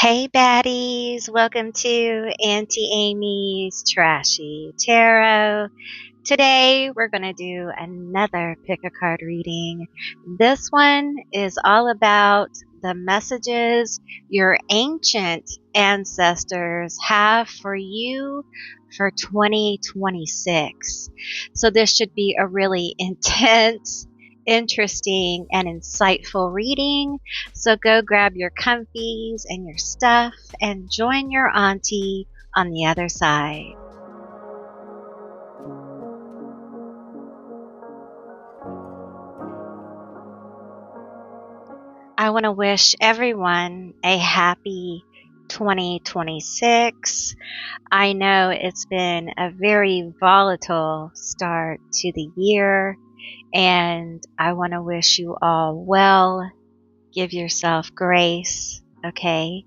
Hey baddies, welcome to Auntie Amy's Trashy Tarot. Today we're going to do another pick a card reading. This one is all about the messages your ancient ancestors have for you for 2026. So this should be a really intense, interesting, and insightful reading. So go grab your comfies and your stuff and join your auntie on the other side. I want to wish everyone a happy 2026. I know it's been a very volatile start to the year, and I want to wish you all well. Give yourself grace, okay?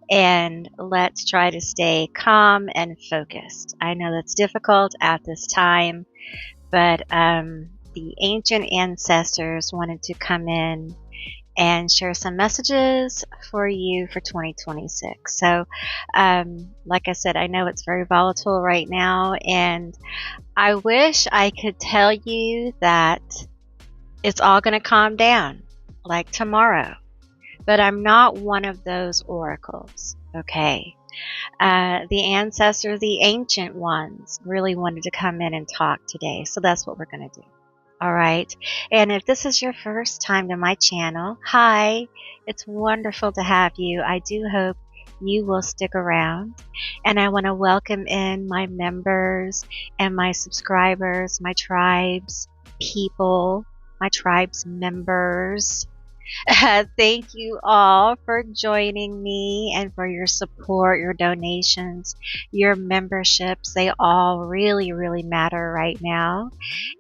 And let's try to stay calm and focused. I know that's difficult at this time, but the ancient ancestors wanted to come in and share some messages for you for 2026. So, like I said, I know it's very volatile right now, and I wish I could tell you that it's all going to calm down like tomorrow, but I'm not one of those oracles, okay? The ancestors, the ancient ones, really wanted to come in and talk today, so that's what we're going to do. All right. And if this is your first time to my channel, hi, it's wonderful to have you. I do hope you will stick around. And I want to welcome in my members and my subscribers, my tribes people, my tribes members. Thank you all for joining me and for your support, your donations, your memberships. They all really, really matter right now.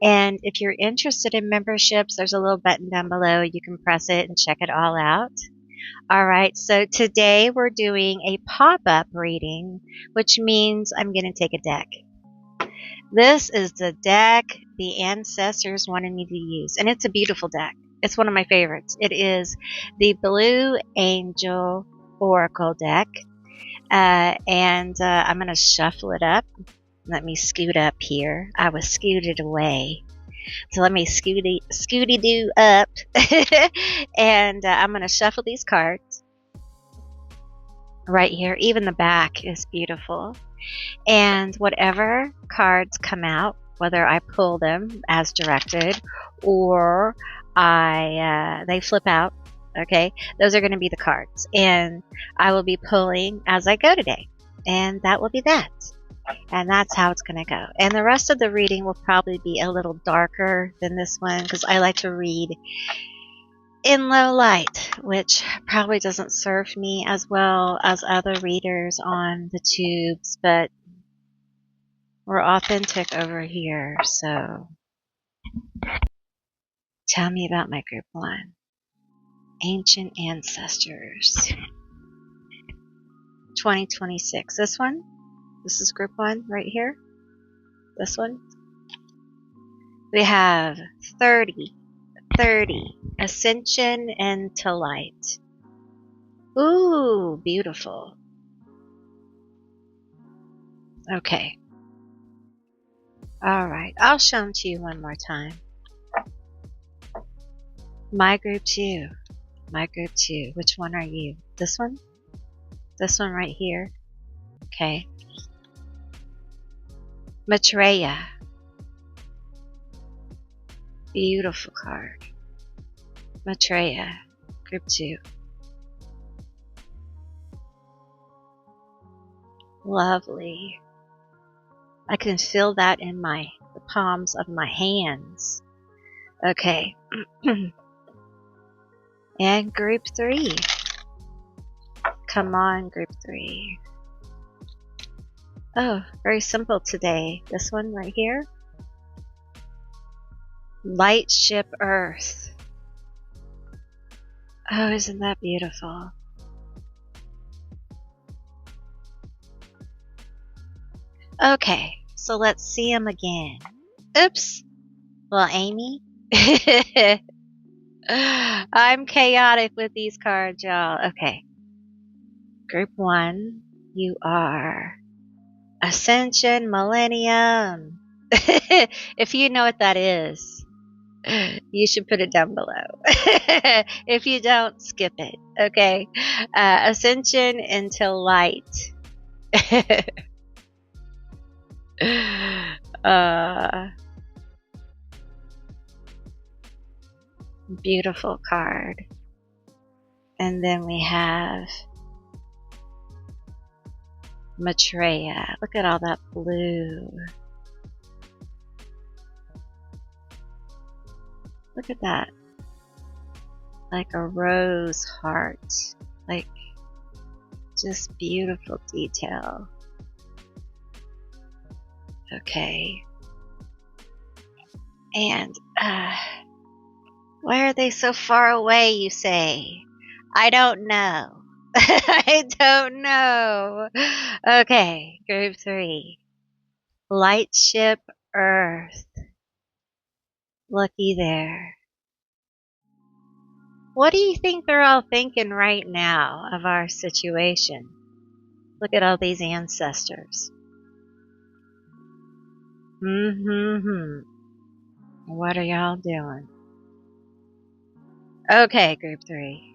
And if you're interested in memberships, there's a little button down below. You can press it and check it all out. All right, so today we're doing a pop-up reading, which means I'm going to take a deck. This is the deck the ancestors wanted me to use, and it's a beautiful deck. It's one of my favorites. It is the Blue Angel Oracle deck. I'm going to shuffle it up. Let me scoot up here. I was scooted away. So let me scooty-doo up. And I'm going to shuffle these cards right here. Even the back is beautiful. And whatever cards come out, whether I pull them as directed or they flip out, okay, those are going to be the cards, and I will be pulling as I go today, and that will be that, and that's how it's going to go. And the rest of the reading will probably be a little darker than this one because I like to read in low light, which probably doesn't serve me as well as other readers on the tubes, but we're authentic over here. So tell me about my group one. Ancient Ancestors 2026. This one? This is group one right here. This one. We have 30, Ascension into Light. Ooh, beautiful. Okay. All right. I'll show them to you one more time. My group two. My group two. Which one are you? This one? This one right here? Okay. Maitreya. Beautiful card. Maitreya. Group two. Lovely. I can feel that in the palms of my hands. Okay. And group three. Come on, group three. Oh, very simple today. This one right here. Lightship Earth. Oh, isn't that beautiful? Okay, so let's see them again. Oops. Well, Amy. I'm chaotic with these cards, y'all. Okay. Group 1, you are Ascension Millennium. If you know what that is, you should put it down below. If you don't, skip it. Okay. Ascension into light. uh, Beautiful card. And then we have Maitreya. Look at all that blue. Look at that. Like a rose heart. Like just beautiful detail. Okay. And why are they so far away, you say? I don't know. I don't know. Okay, group 3. Lightship Earth. Looky there. What do you think they're all thinking right now of our situation? Look at all these ancestors. What are y'all doing? Okay, group 3.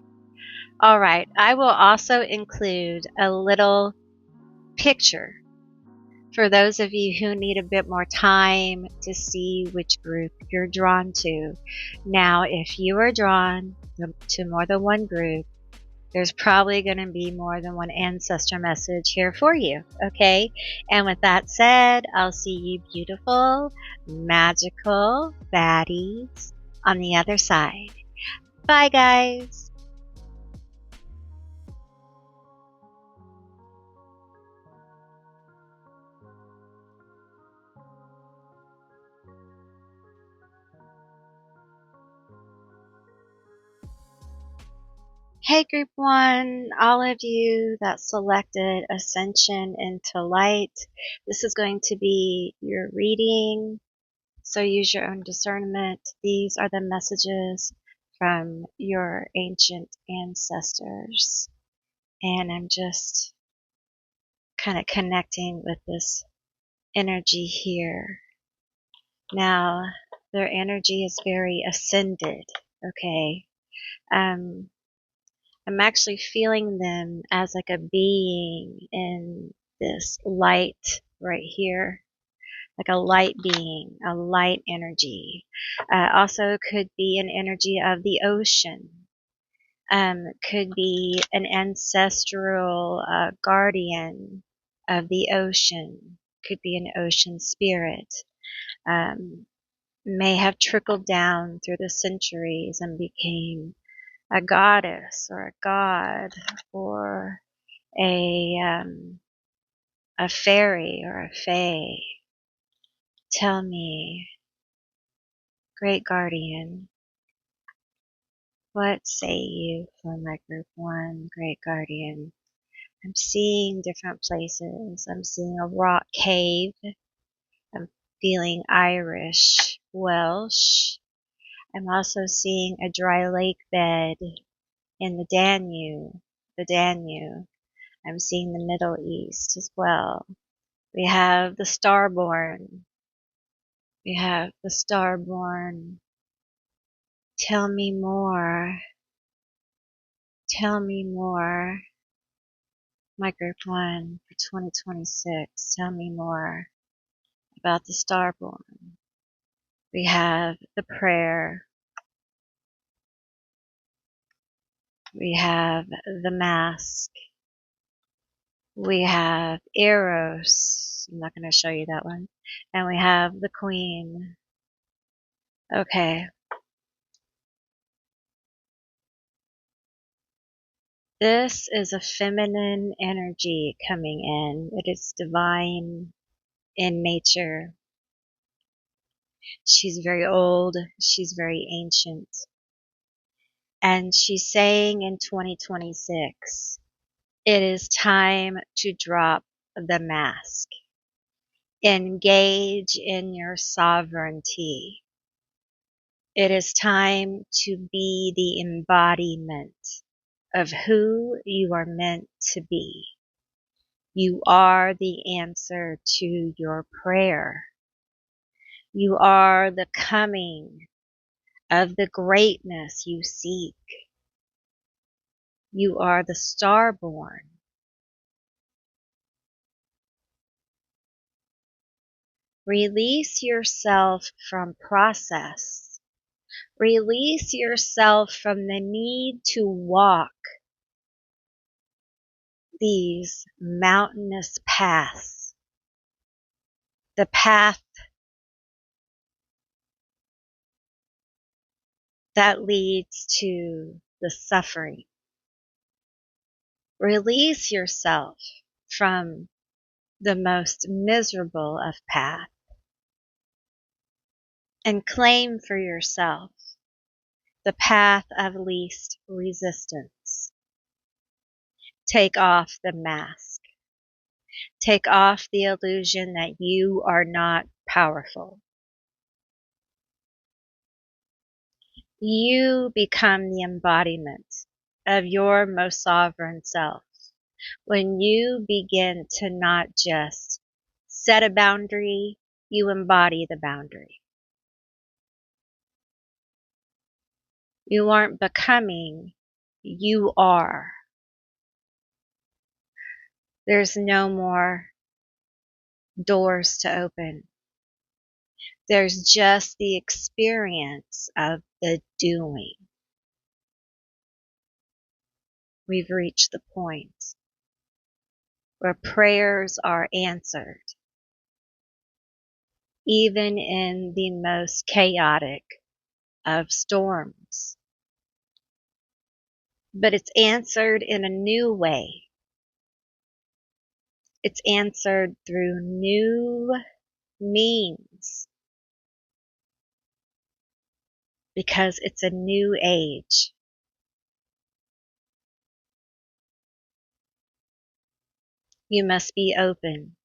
All right, I will also include a little picture for those of you who need a bit more time to see which group you're drawn to. Now, if you are drawn to more than one group, there's probably going to be more than one ancestor message here for you, okay? And with that said, I'll see you beautiful, magical baddies on the other side. Bye, guys. Hey group 1, all of you that selected Ascension into Light, this is going to be your reading, so use your own discernment. These are the messages from your ancient ancestors, and I'm just kind of connecting with this energy here. Now, their energy is very ascended, okay? I'm actually feeling them as like a being in this light right here, like a light being, a light energy. Also could be an energy of the ocean. Could be an ancestral guardian of the ocean. Could be an ocean spirit. May have trickled down through the centuries and became a goddess or a god or a fairy or a fae. Tell me, great guardian, what say you for my group 1, great guardian? I'm seeing different places. I'm seeing a rock cave. I'm feeling Irish, Welsh. I'm also seeing a dry lake bed in the Danube. I'm seeing the Middle East as well. We have the Starborn. Tell me more. Tell me more. My group 1 for 2026. Tell me more about the Starborn. We have the prayer. We have the mask. We have Eros. I'm not going to show you that one. And we have the Queen. Okay. This is a feminine energy coming in. It is divine in nature. She's very old. She's very ancient. And she's saying in 2026, it is time to drop the mask. Engage in your sovereignty. It is time to be the embodiment of who you are meant to be. You are the answer to your prayer. You are the coming of the greatness you seek. You are the starborn. Release yourself from process. Release yourself from the need to walk these mountainous paths. The path that leads to the suffering. Release yourself from the most miserable of paths and claim for yourself the path of least resistance. Take off the mask. Take off the illusion that you are not powerful. You become the embodiment of your most sovereign self when you begin to not just set a boundary, you embody the boundary. You aren't becoming, you are. There's no more doors to open. There's just the experience of the doing. We've reached the point where prayers are answered, even in the most chaotic of storms. But it's answered in a new way. It's answered through new means because it's a new age. You must be open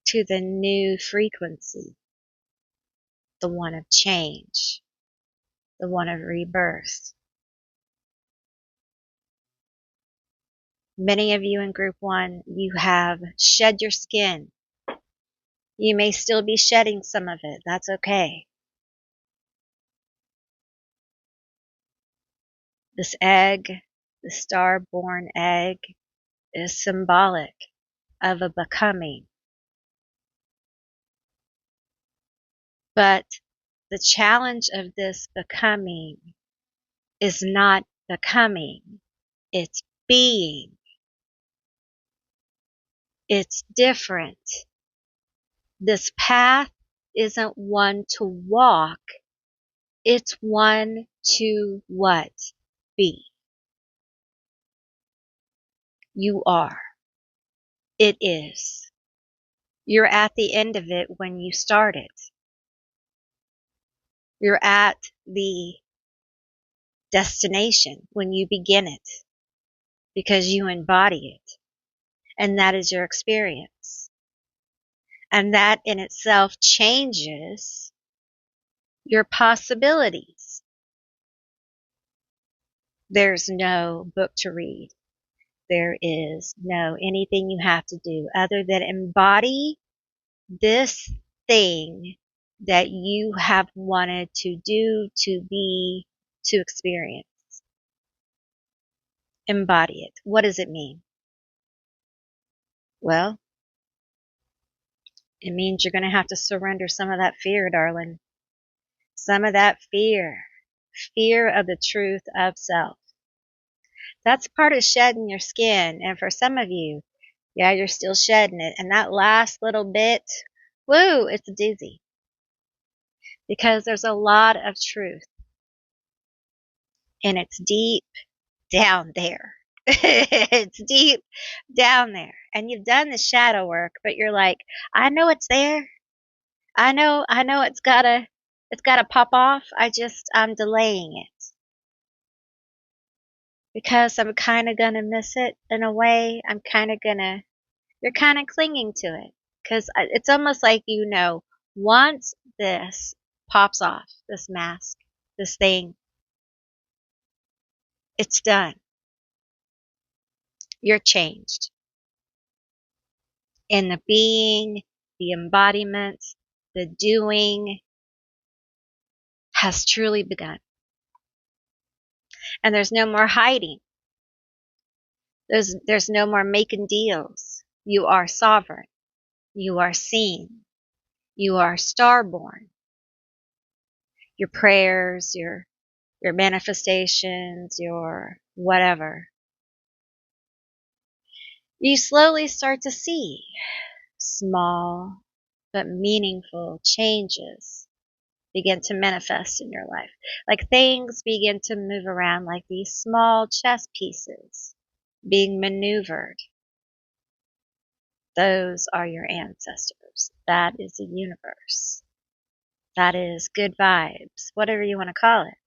to the new frequency, the one of change, the one of rebirth. Many of you in group 1, you have shed your skin. You may still be shedding some of it. That's okay. This egg, the star-born egg, is symbolic of a becoming. But the challenge of this becoming is not becoming, it's being. It's different. This path isn't one to walk, it's one to what? Be. You are. It is. You're at the end of it when you start it. You're at the destination when you begin it because you embody it. And that is your experience. And that in itself changes your possibilities. There's no book to read. There is no anything you have to do other than embody this thing that you have wanted to do, to be, to experience. Embody it. What does it mean? Well, it means you're going to have to surrender some of that fear, darling. Some of that fear. Fear of the truth of self. That's part of shedding your skin. And for some of you, yeah, you're still shedding it. And that last little bit, woo, it's a doozy. Because there's a lot of truth. And it's deep down there. It's deep down there. And you've done the shadow work, but you're like, I know it's there. I know it's gotta pop off. I'm delaying it. Because I'm kind of gonna miss it in a way. You're kind of clinging to it. Because it's almost like, once this pops off, this mask, this thing, It's done. You're changed. And the being, the embodiment, the doing has truly begun. And there's no more hiding. There's no more making deals. You are sovereign. You are seen. You are starborn. Your prayers, your manifestations, your whatever. You slowly start to see small but meaningful changes begin to manifest in your life. Like things begin to move around like these small chess pieces being maneuvered. Those are your ancestors. That is the universe. That is good vibes, whatever you want to call it.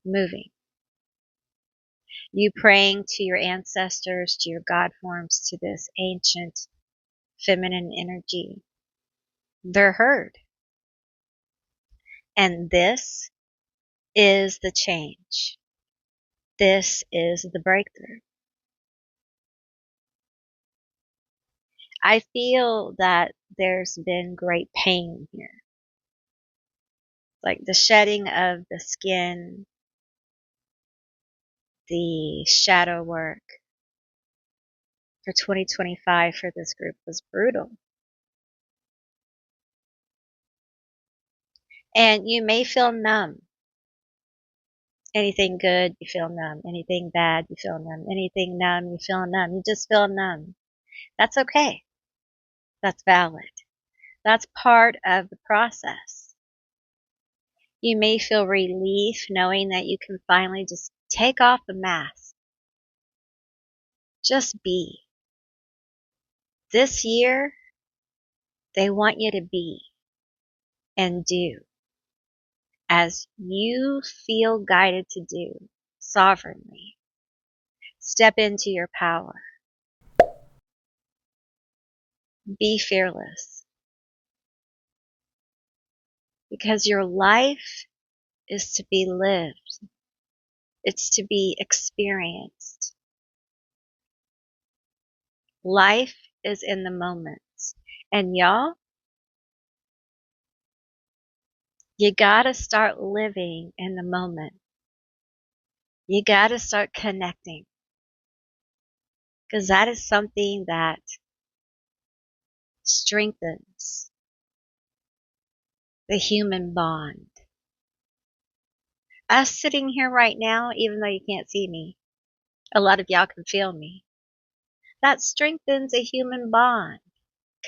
Moving. You praying to your ancestors, to your God forms, to this ancient feminine energy. They're heard. And this is the change. This is the breakthrough. I feel that there's been great pain here. Like the shedding of the skin, the shadow work for 2025 for this group was brutal. And you may feel numb. Anything good, you feel numb. Anything bad, you feel numb. Anything numb, you feel numb. You just feel numb. That's okay. That's valid. That's part of the process. You may feel relief knowing that you can finally just take off the mask. Just be. This year, they want you to be and do as you feel guided to do sovereignly. Step into your power. Be fearless. Because your life is to be lived. It's to be experienced. Life is in the moments. And y'all, you gotta start living in the moment. You gotta start connecting. Because that is something that strengthens the human bond. Us sitting here right now, even though you can't see me, a lot of y'all can feel me. That strengthens a human bond.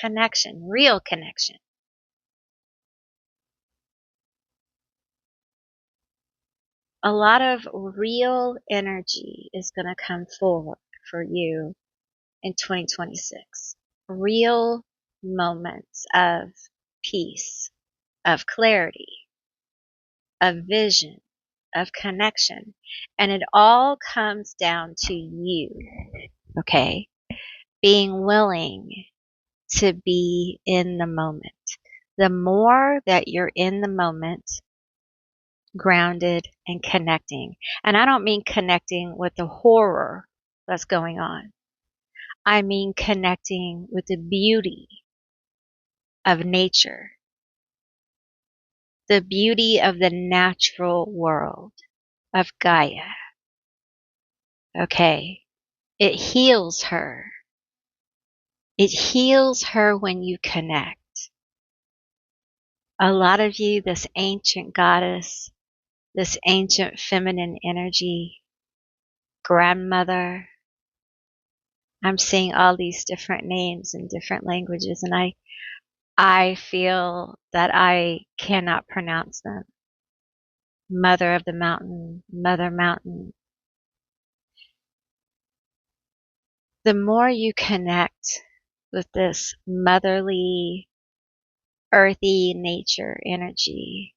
Connection, real connection. A lot of real energy is going to come forward for you in 2026. Real moments of peace, of clarity, of vision, of connection. And it all comes down to you, okay? Being willing to be in the moment. The more that you're in the moment, grounded and connecting. And I don't mean connecting with the horror that's going on. I mean connecting with the beauty of nature, the beauty of the natural world, of Gaia. Okay. It heals her. It heals her when you connect. A lot of you, this ancient goddess, this ancient feminine energy, grandmother, I'm seeing all these different names in different languages, and I feel that I cannot pronounce them. Mother of the mountain, mother mountain. The more you connect with this motherly, earthy nature energy,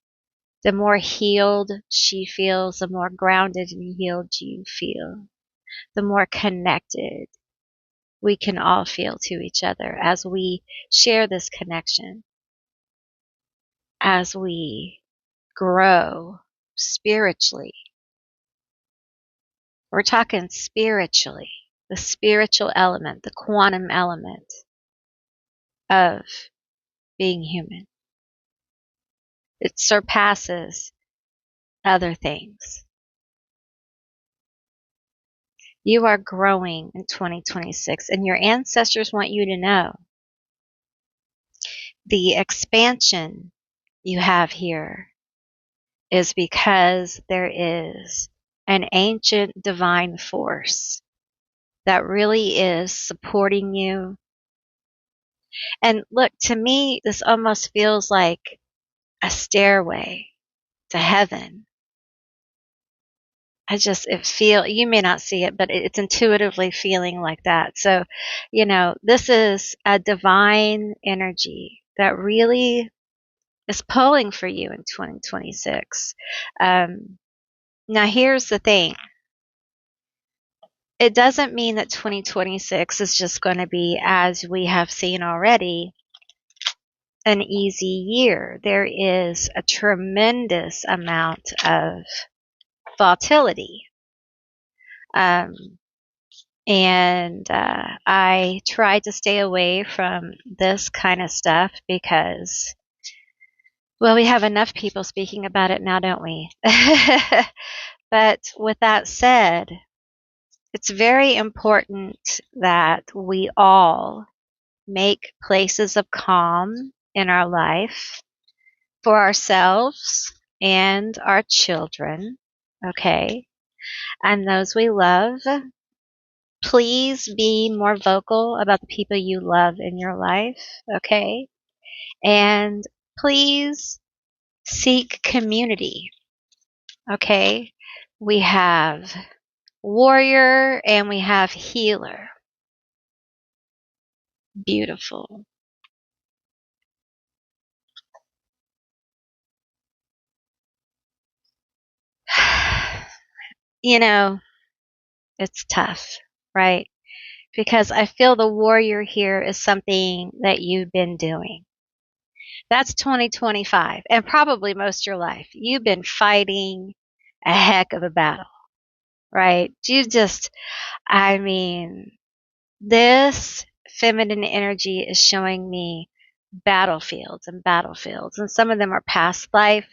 the more healed she feels, the more grounded and healed you feel, the more connected we can all feel to each other as we share this connection, as we grow spiritually, We're talking spiritually, the spiritual element, the quantum element of being human. It surpasses other things. You are growing in 2026, and your ancestors want you to know the expansion you have here is because there is an ancient divine force that really is supporting you. And look, to me, this almost feels like a stairway to heaven. You may not see it, but it's intuitively feeling like that. So, this is a divine energy that really is pulling for you in 2026. Now, here's the thing. It doesn't mean that 2026 is just going to be, as we have seen already, an easy year. There is a tremendous amount of volatility. And I try to stay away from this kind of stuff because, well, we have enough people speaking about it now, don't we? But with that said, it's very important that we all make places of calm in our life for ourselves and our children, okay? And those we love. Please be more vocal about the people you love in your life, okay? And please seek community, okay? We have warrior and we have healer. Beautiful. It's tough, right? Because I feel the warrior here is something that you've been doing. That's 2025, and probably most of your life. You've been fighting a heck of a battle, right? This feminine energy is showing me battlefields and battlefields, and some of them are past life,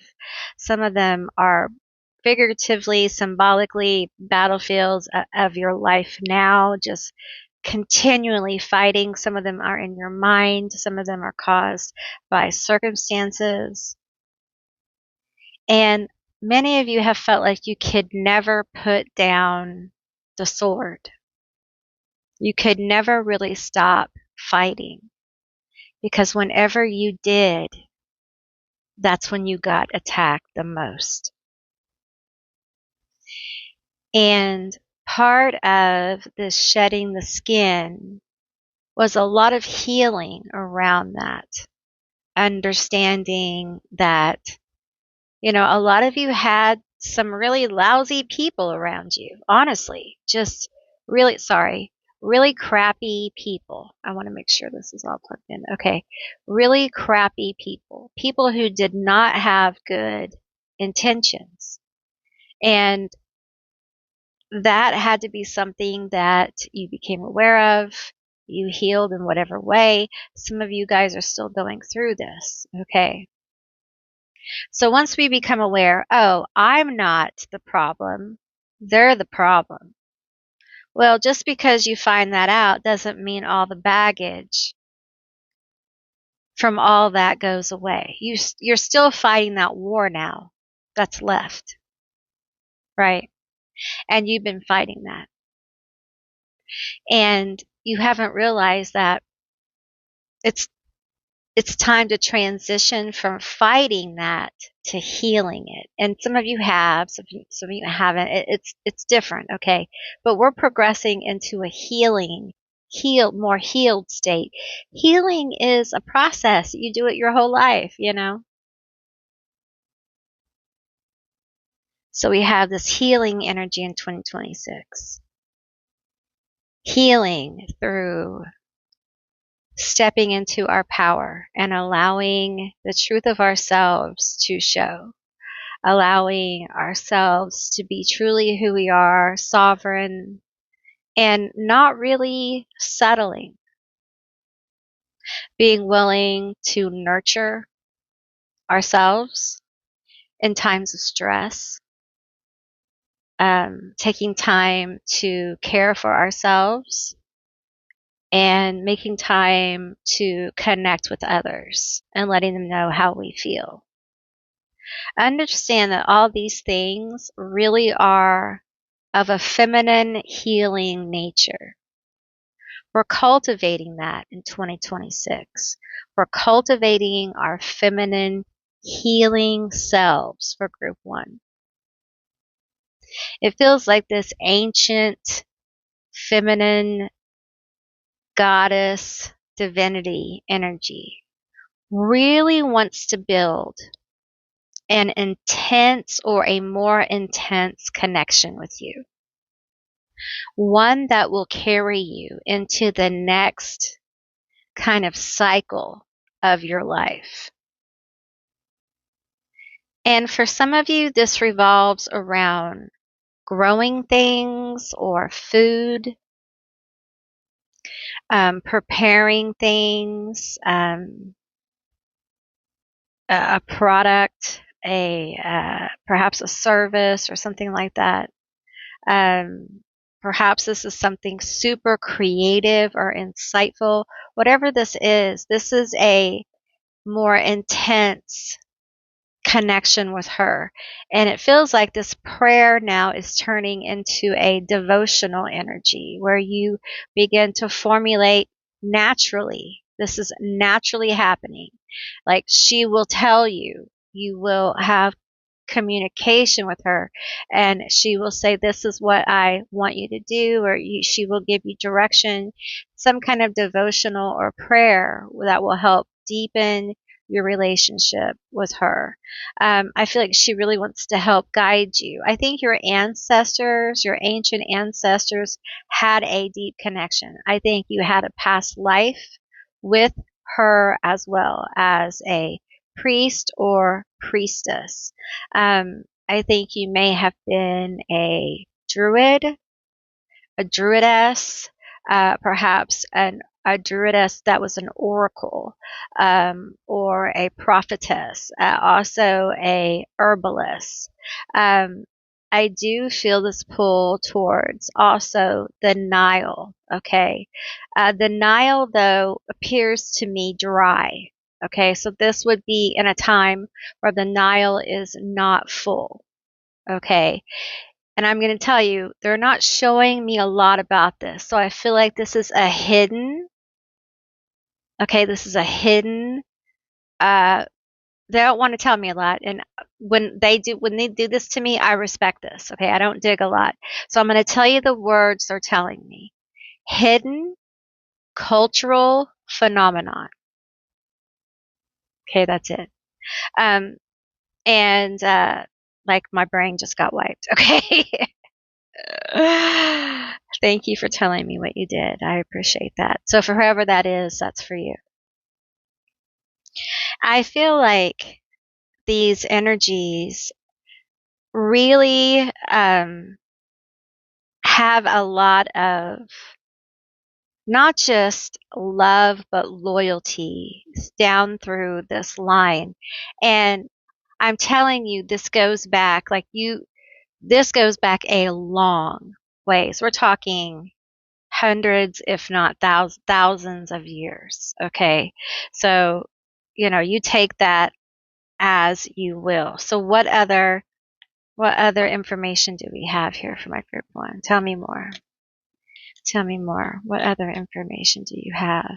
some of them are figuratively, symbolically battlefields of your life now, just continually fighting. Some of them are in your mind, some of them are caused by circumstances. And many of you have felt like you could never put down the sword. You could never really stop fighting. Because whenever you did, that's when you got attacked the most. And part of this shedding the skin was a lot of healing around that. Understanding that, a lot of you had some really lousy people around you. Honestly, just really crappy people. I want to make sure this is all plugged in. Okay. Really crappy people. People who did not have good intentions. And that had to be something that you became aware of. You healed in whatever way. Some of you guys are still going through this. Okay. So once we become aware, oh, I'm not the problem. They're the problem. Well, just because you find that out doesn't mean all the baggage from all that goes away. You're still fighting that war now that's left, right? And you've been fighting that. And you haven't realized that it's time to transition from fighting that to healing it. And some of you have, some of you haven't. It's different, okay? But we're progressing into a more healed state. Healing is a process. You do it your whole life, So we have this healing energy in 2026. Healing through stepping into our power and allowing the truth of ourselves to show. allowing ourselves to be truly who we are, sovereign, and not really settling, being willing to nurture ourselves in times of stress, taking time to care for ourselves, and making time to connect with others and letting them know how we feel. Understand that all these things really are of a feminine healing nature. We're cultivating that in 2026. We're cultivating our feminine healing selves for group one. It feels like this ancient feminine goddess divinity energy really wants to build an intense or a more intense connection with you. One that will carry you into the next kind of cycle of your life. And for some of you, this revolves around growing things or food, preparing things, a product, perhaps a service or something like that. Perhaps this is something super creative or insightful. Whatever this is a more intense connection with her. And it feels like this prayer now is turning into a devotional energy where you begin to formulate naturally. This is naturally happening. Like she will tell you, you will have communication with her, and she will say, this is what I want you to do, or she will give you direction, some kind of devotional or prayer that will help deepen your relationship with her. I feel like she really wants to help guide you. I think your ancestors, your ancient ancestors, had a deep connection. I think you had a past life with her as well as a priest or priestess. I think you may have been a druid, a druidess, perhaps a druidess that was an oracle, or a prophetess, also a herbalist. I do feel this pull towards also the Nile. Okay. The Nile, though, appears to me dry. Okay. So this would be in a time where the Nile is not full. Okay. And I'm going to tell you, they're not showing me a lot about this. So I feel like this is a hidden, this is a hidden, they don't want to tell me a lot. And when they do this to me, I respect this. Okay. I don't dig a lot. So I'm going to tell you the words they're telling me. Hidden cultural phenomenon. Okay. That's it. And, like my brain just got wiped. Okay. Thank you for telling me what you did. I appreciate that. So for whoever that is, that's for you. I feel like these energies really have a lot of not just love, but loyalty down through this line. And I'm telling you, this goes back a long ways. We're talking hundreds, if not thousands of years. Okay. So, you take that as you will. So what other information do we have here for my group one? Tell me more. Tell me more. What other information do you have?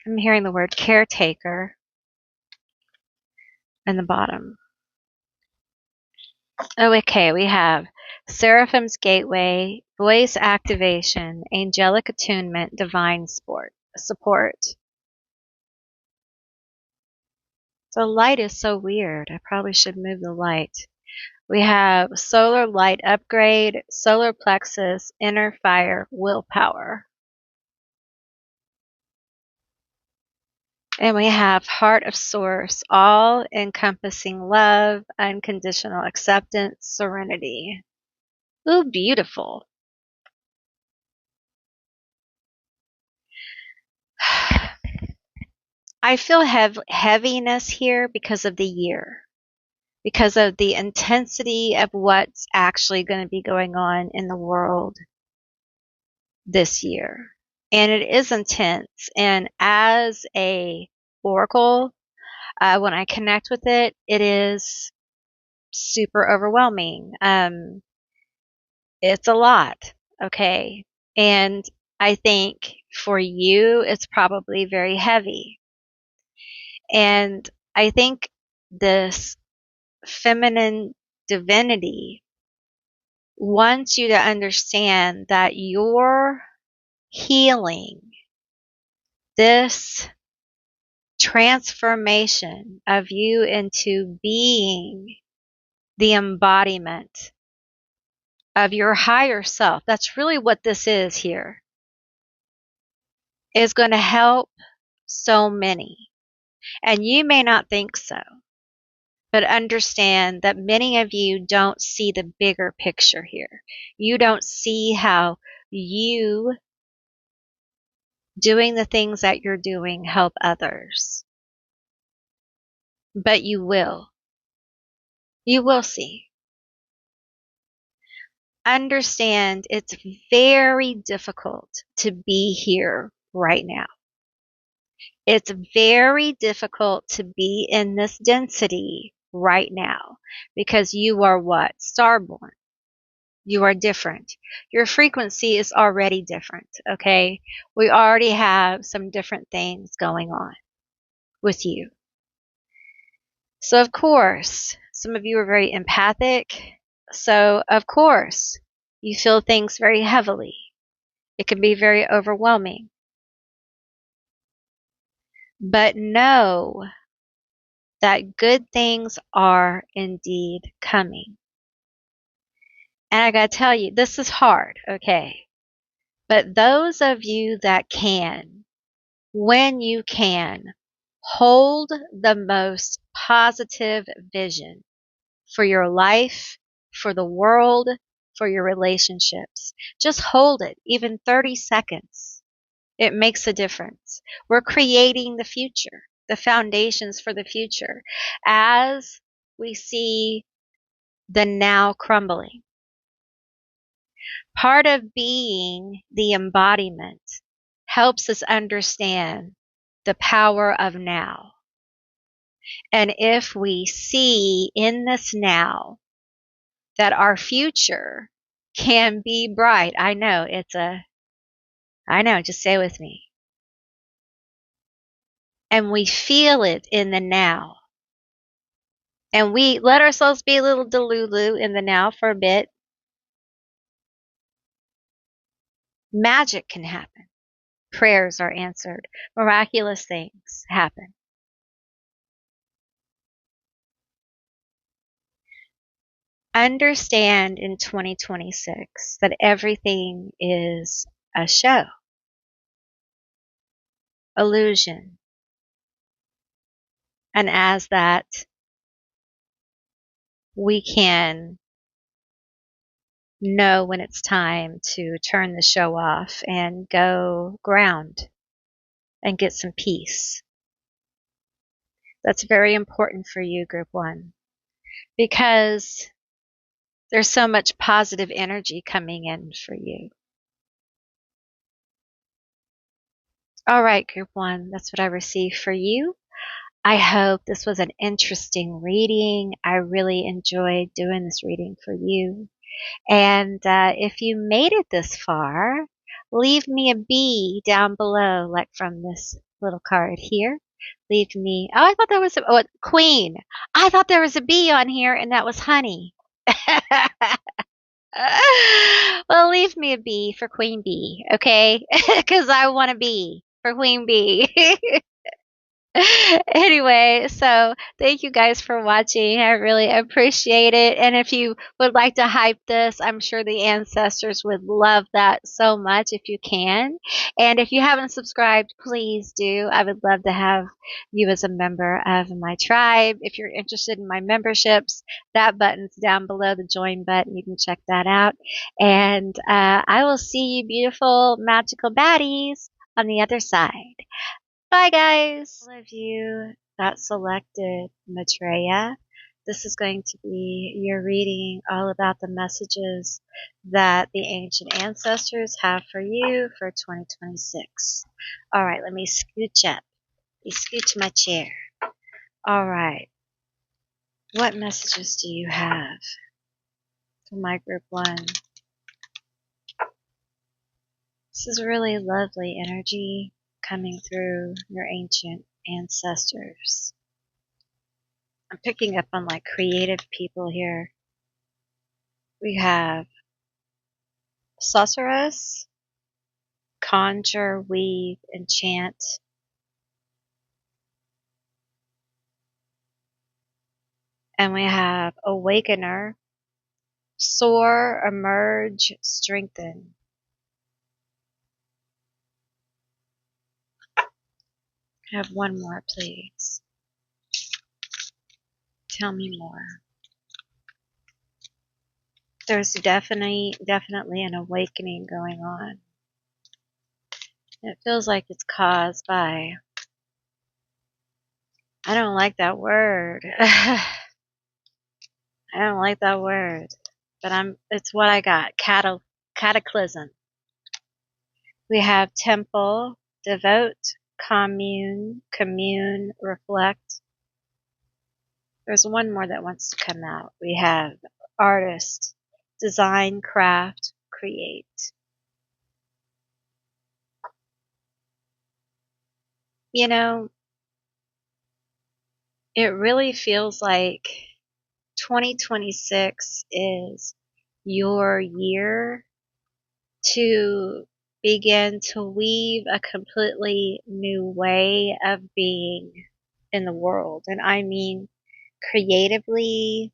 I'm hearing the word caretaker in the bottom. Oh, okay. We have Seraphim's Gateway, Voice Activation, Angelic Attunement, Divine Support. The light is so weird. I probably should move the light. We have Solar Light Upgrade, Solar Plexus, Inner Fire, Willpower. And we have Heart of Source, all encompassing love, unconditional acceptance, serenity. Ooh, beautiful. I feel heaviness here because of the year, because of the intensity of what's actually going to be going on in the world this year. And it is intense. And as a oracle, when I connect with it, it is super overwhelming. It's a lot. Okay. And I think for you, it's probably very heavy. And I think this feminine divinity wants you to understand that your healing, this transformation of you into being the embodiment of your higher self, that's really what this is here, is going to help so many. And you may not think so, but understand that many of you don't see the bigger picture here. You don't see how you doing the things that you're doing help others. But you will. You will see. Understand it's very difficult to be here right now. It's very difficult to be in this density right now because you are what? Starborn. You are different. Your frequency is already different, okay? We already have some different things going on with you. So, of course, some of you are very empathic. So, of course, you feel things very heavily. It can be very overwhelming. But know that good things are indeed coming. And I gotta tell you, this is hard, okay? But those of you that can, when you can, hold the most positive vision for your life, for the world, for your relationships. Just hold it, even 30 seconds. It makes a difference. We're creating the future, the foundations for the future, as we see the now crumbling. Part of being the embodiment helps us understand the power of now. And if we see in this now that our future can be bright, I know, just say with me. And we feel it in the now. And we let ourselves be a little delulu in the now for a bit. Magic can happen. Prayers are answered. Miraculous things happen. Understand in 2026 that everything is a show, illusion. And as that, we can know when it's time to turn the show off and go ground and get some peace. That's very important for you, Group 1, because there's so much positive energy coming in for you. All right, Group 1, that's what I received for you. I hope this was an interesting reading. I really enjoyed doing this reading for you. And if you made it this far, leave me a B down below, like from this little card here. Leave me, oh, I thought there was a queen. I thought there was a B on here, and that was honey. Well, leave me a B for Queen Bee, okay? Because I want a B for Queen Bee. Anyway, so thank you guys for watching. I really appreciate it. And if you would like to hype this, I'm sure the ancestors would love that so much if you can. And if you haven't subscribed, please do. I would love to have you as a member of my tribe. If you're interested in my memberships, that button's down below, the join button. You can check that out. And I will see you beautiful, magical baddies on the other side. Bye, guys. All of you that selected Maitreya, this is going to be your reading all about the messages that the ancient ancestors have for you for 2026. All right, let me scooch up. Let me scoot to my chair. All right. What messages do you have for my group 1? This is really lovely energy coming through your ancient ancestors. I'm picking up on like creative people here. We have sorceress, conjure, weave, enchant. And we have awakener, soar, emerge, strengthen. Have one more, please. Tell me more. There's definitely an awakening going on. It feels like it's caused by, I don't like that word. I don't like that word. But it's what I got. Cataclysm. We have temple, devote, commune, reflect. There's one more that wants to come out. We have artist, design, craft, create. You know, it really feels like 2026 is your year to begin to weave a completely new way of being in the world. And I mean creatively,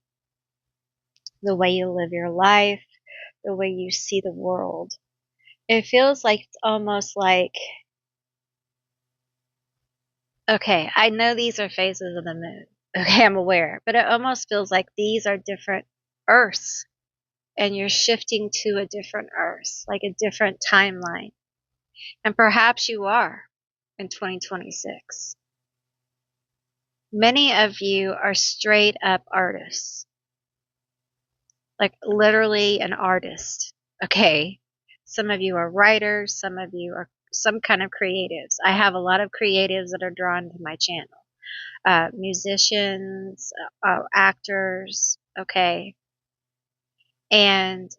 the way you live your life, the way you see the world. It feels like it's almost like, okay, I know these are phases of the moon. Okay, I'm aware. But it almost feels like these are different Earths. And you're shifting to a different Earth, like a different timeline. And perhaps you are in 2026. Many of you are straight up artists. Like literally an artist. Okay. Some of you are writers. Some of you are some kind of creatives. I have a lot of creatives that are drawn to my channel. Musicians, actors. Okay. And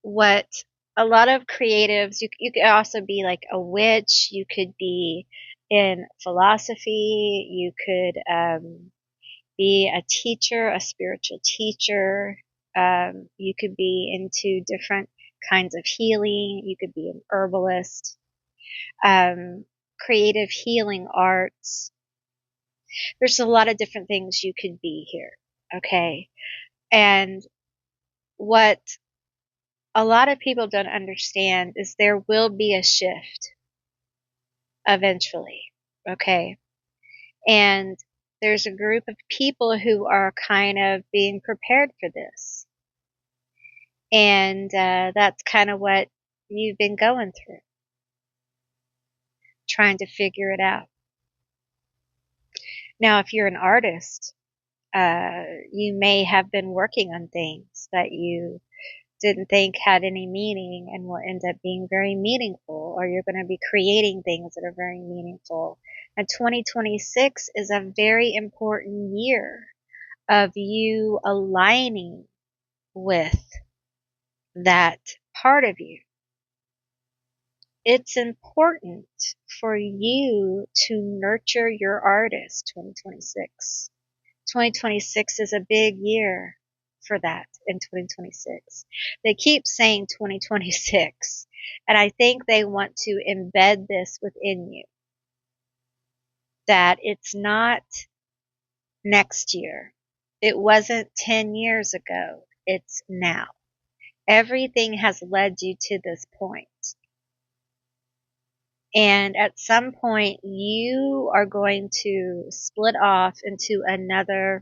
what a lot of creatives, you could also be like a witch. You could be in philosophy. You could be a teacher, a spiritual teacher. You could be into different kinds of healing. You could be an herbalist, creative healing arts. There's a lot of different things you could be here. Okay. And what a lot of people don't understand is there will be a shift eventually. Okay. And there's a group of people who are kind of being prepared for this. And that's kind of what you've been going through, trying to figure it out. Now, if you're an artist, you may have been working on things that you didn't think had any meaning and will end up being very meaningful, or you're going to be creating things that are very meaningful. And 2026 is a very important year of you aligning with that part of you. It's important for you to nurture your artist 2026. 2026 is a big year for that in 2026. They keep saying 2026, and I think they want to embed this within you. that it's not next year. It wasn't 10 years ago. It's now. Everything has led you to this point. And at some point, you are going to split off into another,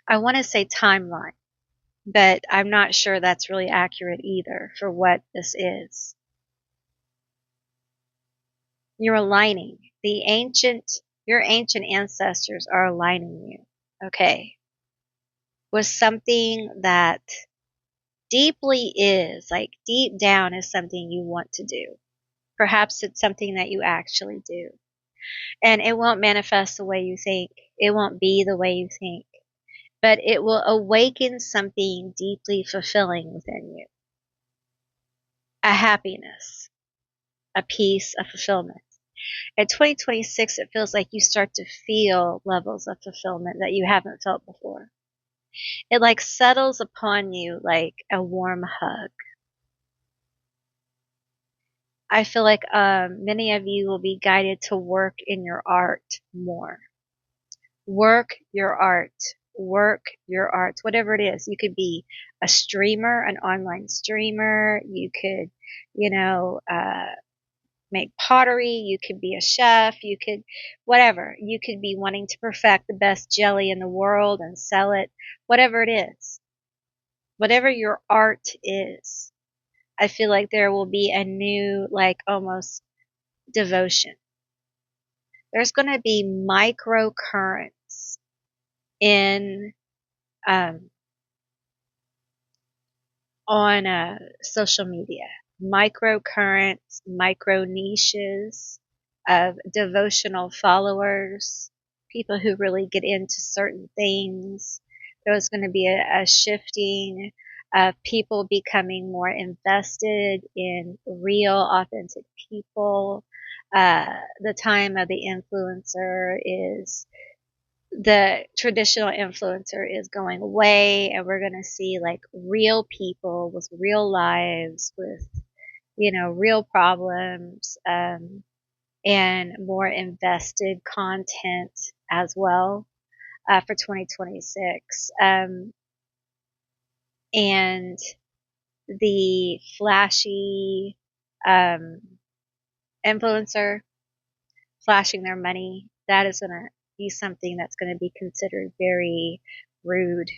I want to say timeline, but I'm not sure that's really accurate either for what this is. You're aligning. Your ancient ancestors are aligning you, okay, with something that deeply is, like deep down is something you want to do. Perhaps it's something that you actually do. And it won't manifest the way you think. It won't be the way you think. But it will awaken something deeply fulfilling within you. A happiness, a peace, a fulfillment. In 2026, it feels like you start to feel levels of fulfillment that you haven't felt before. It like settles upon you like a warm hug. I feel like many of you will be guided to work in your art more. Work your art. Work your art. Whatever it is. You could be a streamer, an online streamer. You could, make pottery. You could be a chef. You could, whatever. You could be wanting to perfect the best jelly in the world and sell it. Whatever it is. Whatever your art is. I feel like there will be a new, like almost devotion. There's going to be microcurrents in on social media, microcurrents, micro niches of devotional followers, people who really get into certain things. There's going to be a shifting of people becoming more invested in real, authentic people. The time of the influencer is the traditional influencer is going away, and we're going to see like real people with real lives, with real problems, and more invested content as well for 2026. And the flashy um, influencer flashing their money, that is going to be something that's going to be considered very rude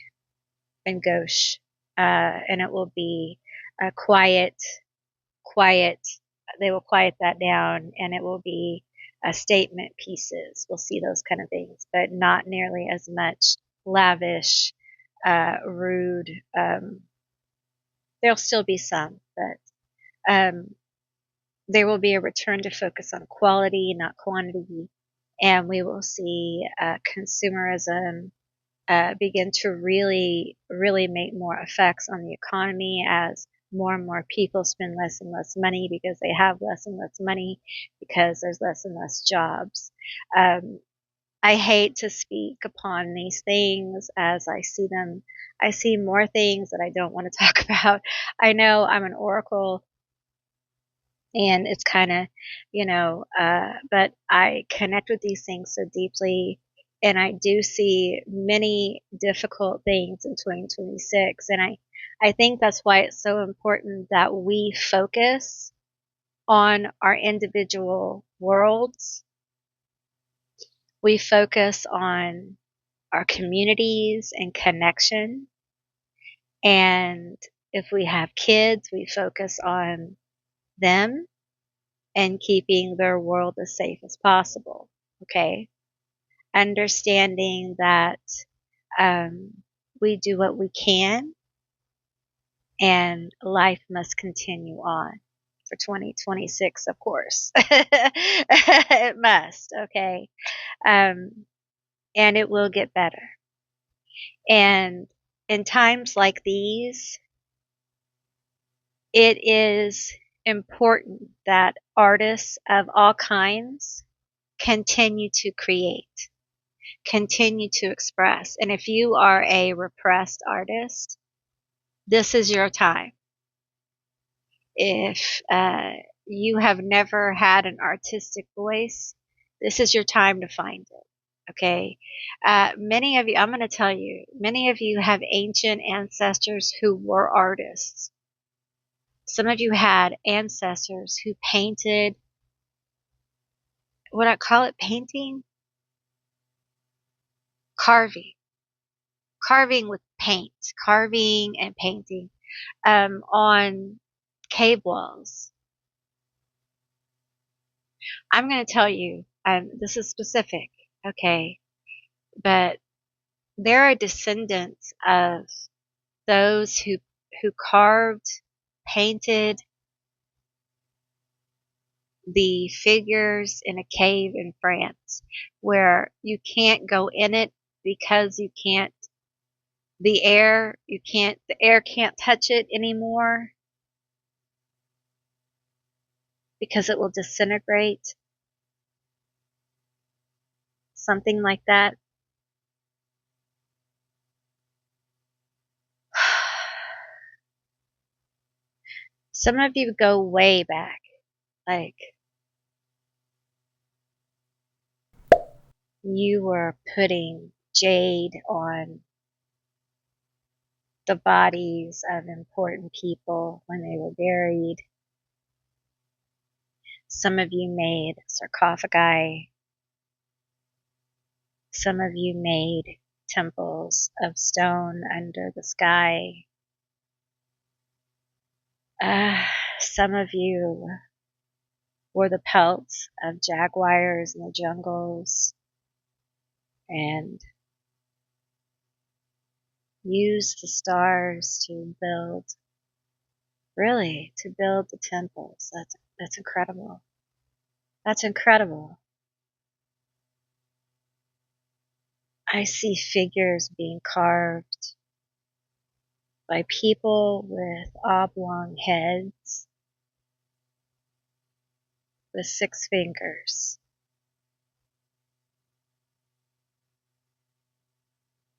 and gauche. And it will be a quiet, they will quiet that down, and it will be statement pieces. We'll see those kind of things, but not nearly as much lavish, rude. There'll still be some, but there will be a return to focus on quality, not quantity, and we will see consumerism begin to really, really make more effects on the economy as more and more people spend less and less money because they have less and less money because there's less and less jobs. I hate to speak upon these things as I see them. I see more things that I don't want to talk about. I know I'm an oracle, and it's kind of, but I connect with these things so deeply, and I do see many difficult things in 2026, and I think that's why it's so important that we focus on our individual worlds. We focus on our communities and connection, and if we have kids, we focus on them and keeping their world as safe as possible. Okay. Understanding that we do what we can, and life must continue on for 2026, of course. It must. Okay. And it will get better. And in times like these, it is important that artists of all kinds continue to create, continue to express. And if you are a repressed artist, this is your time. If you have never had an artistic voice, This is your time to find it. Okay. Many of you, I'm going to tell you, many of you have ancient ancestors who were artists. Some of you had ancestors who painted, what I call it, painting? Carving. Carving with paint. Carving and painting on cave walls. I'm going to tell you, this is specific, okay, but there are descendants of those who carved, painted the figures in a cave in France, where you can't go in it because you can't, the air can't touch it anymore because it will disintegrate, something like that. Some of you go way back, like you were putting jade on the bodies of important people when they were buried. Some of you made sarcophagi. Some of you made temples of stone under the sky. Some of you wore the pelts of jaguars in the jungles and used the stars to build the temples. That's incredible. That's incredible. I see figures being carved by people with oblong heads with 6 fingers.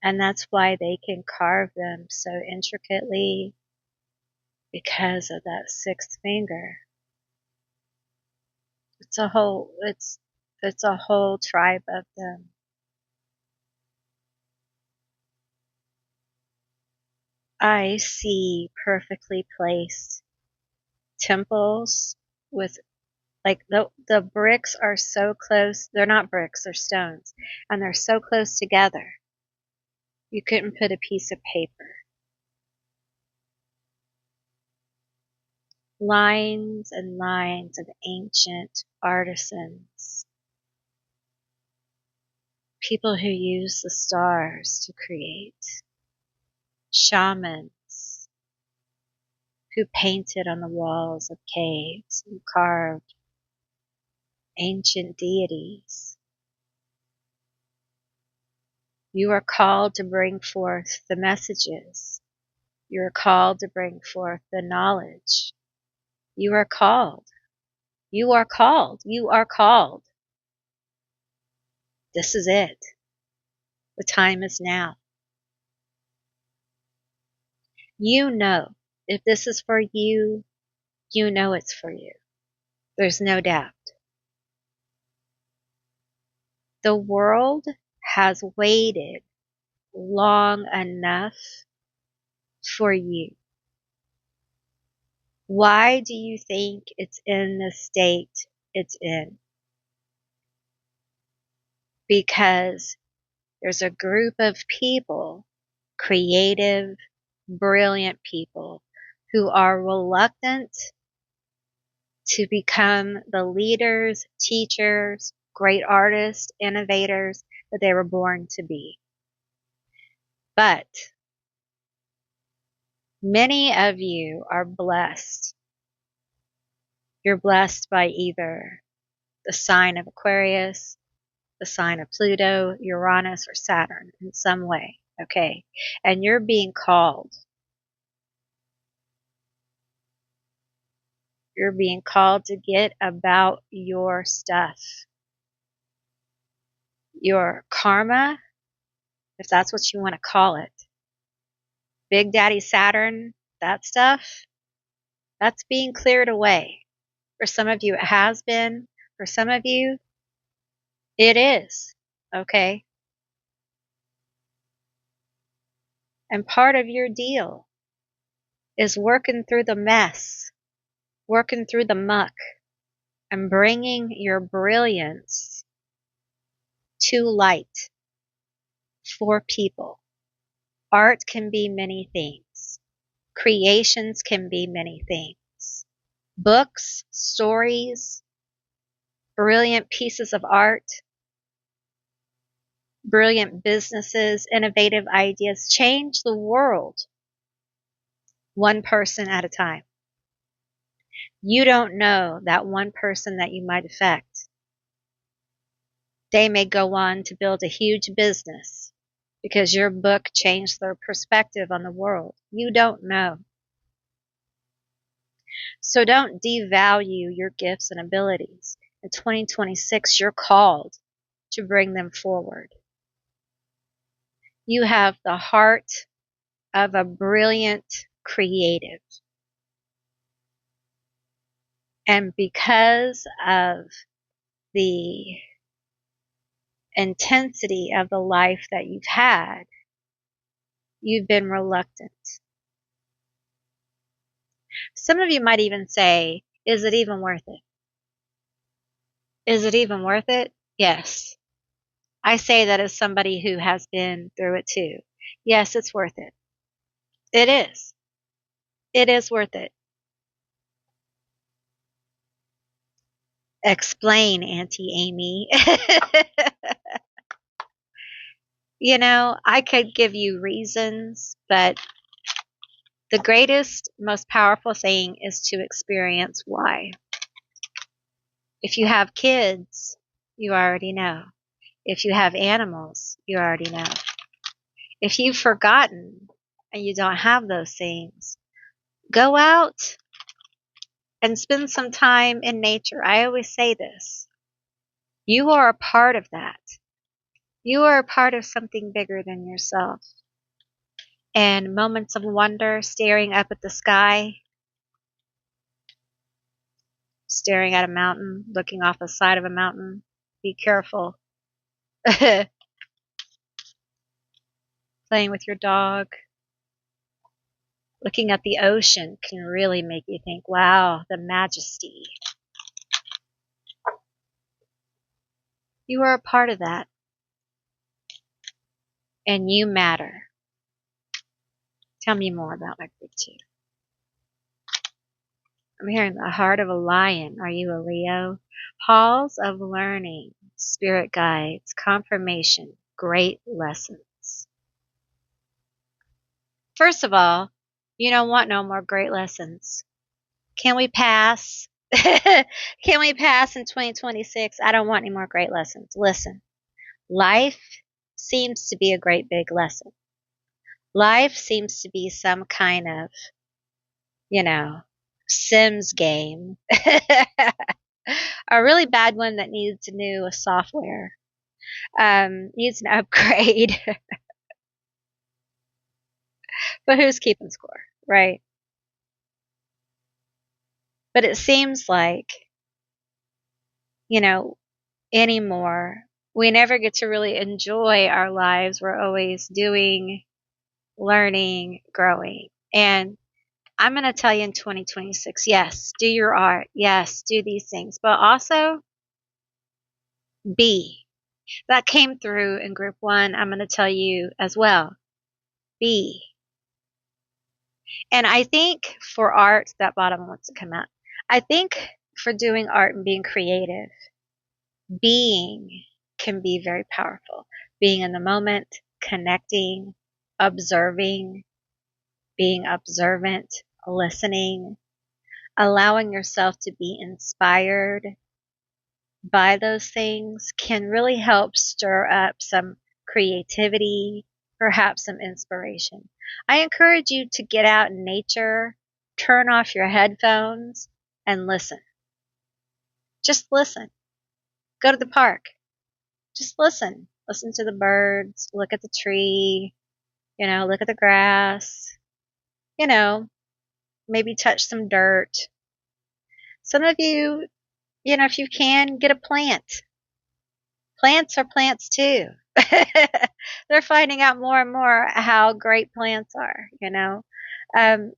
And that's why they can carve them so intricately, because of that 6th finger. It's a whole tribe of them. I see perfectly placed temples with, like, the bricks are so close. They're not bricks, they're stones. And they're so close together. You couldn't put a piece of paper. Lines and lines of ancient artisans. People who use the stars to create. Shamans who painted on the walls of caves and carved ancient deities. You are called to bring forth the messages. You are called to bring forth the knowledge. You are called. You are called. You are called. This is it. The time is now. You know, if this is for you, you know it's for you. There's no doubt. The world has waited long enough for you. Why do you think it's in the state it's in? Because there's a group of people, creative, brilliant people, who are reluctant to become the leaders, teachers, great artists, innovators that they were born to be. But many of you are blessed. You're blessed by either the sign of Aquarius, the sign of Pluto, Uranus, or Saturn in some way, okay? And you're being called. You're being called to get about your stuff. Your karma, if that's what you want to call it. Big Daddy Saturn, that stuff, that's being cleared away. For some of you, it has been. For some of you, It is. Okay? And part of your deal is working through the mess, working through the muck, and bringing your brilliance to light for people. Art can be many things. Creations can be many things. Books, stories, brilliant pieces of art, brilliant businesses, innovative ideas change the world one person at a time. You don't know that one person that you might affect. They may go on to build a huge business because your book changed their perspective on the world. You don't know. So don't devalue your gifts and abilities. In 2026, you're called to bring them forward. You have the heart of a brilliant creative. And because of the intensity of the life that you've had, you've been reluctant. Some of you might even say, is it even worth it? Is it even worth it? Yes. I say that as somebody who has been through it too. Yes, it's worth it. It is. It is worth it. Explain, Auntie Amy. I could give you reasons, but the greatest, most powerful thing is to experience why. If you have kids, you already know. If you have animals, you already know. If you've forgotten and you don't have those things, go out and spend some time in nature. I always say this. You are a part of that. You are a part of something bigger than yourself. And moments of wonder, staring up at the sky, staring at a mountain, looking off the side of a mountain. Be careful. Playing with your dog. Looking at the ocean can really make you think, wow, the majesty. You are a part of that. And you matter. Tell me more about my group 2. I'm hearing the heart of a lion. Are you a Leo? Halls of learning, spirit guides, confirmation, great lessons. First of all, you don't want no more great lessons. Can we pass? Can we pass in 2026? I don't want any more great lessons. Listen, life seems to be a great big lesson. Life seems to be some kind of, Sims game. A really bad one that needs new software. Needs an upgrade. But who's keeping score, right? But it seems like, anymore, we never get to really enjoy our lives. We're always doing, learning, growing. And I'm going to tell you in 2026, yes, do your art. Yes, do these things. But also, be. That came through in group 1. I'm going to tell you as well. Be. And I think for art, that bottom wants to come out. I think for doing art and being creative, being can be very powerful. Being in the moment, connecting, observing, being observant, listening, allowing yourself to be inspired by those things can really help stir up some creativity, perhaps some inspiration. I encourage you to get out in nature, turn off your headphones, and listen. Just listen. Go to the park. Just listen. Listen to the birds, look at the tree, look at the grass, maybe touch some dirt. Some of you, if you can, get a plant. Plants are plants too. They're finding out more and more how great plants are, you know. Um,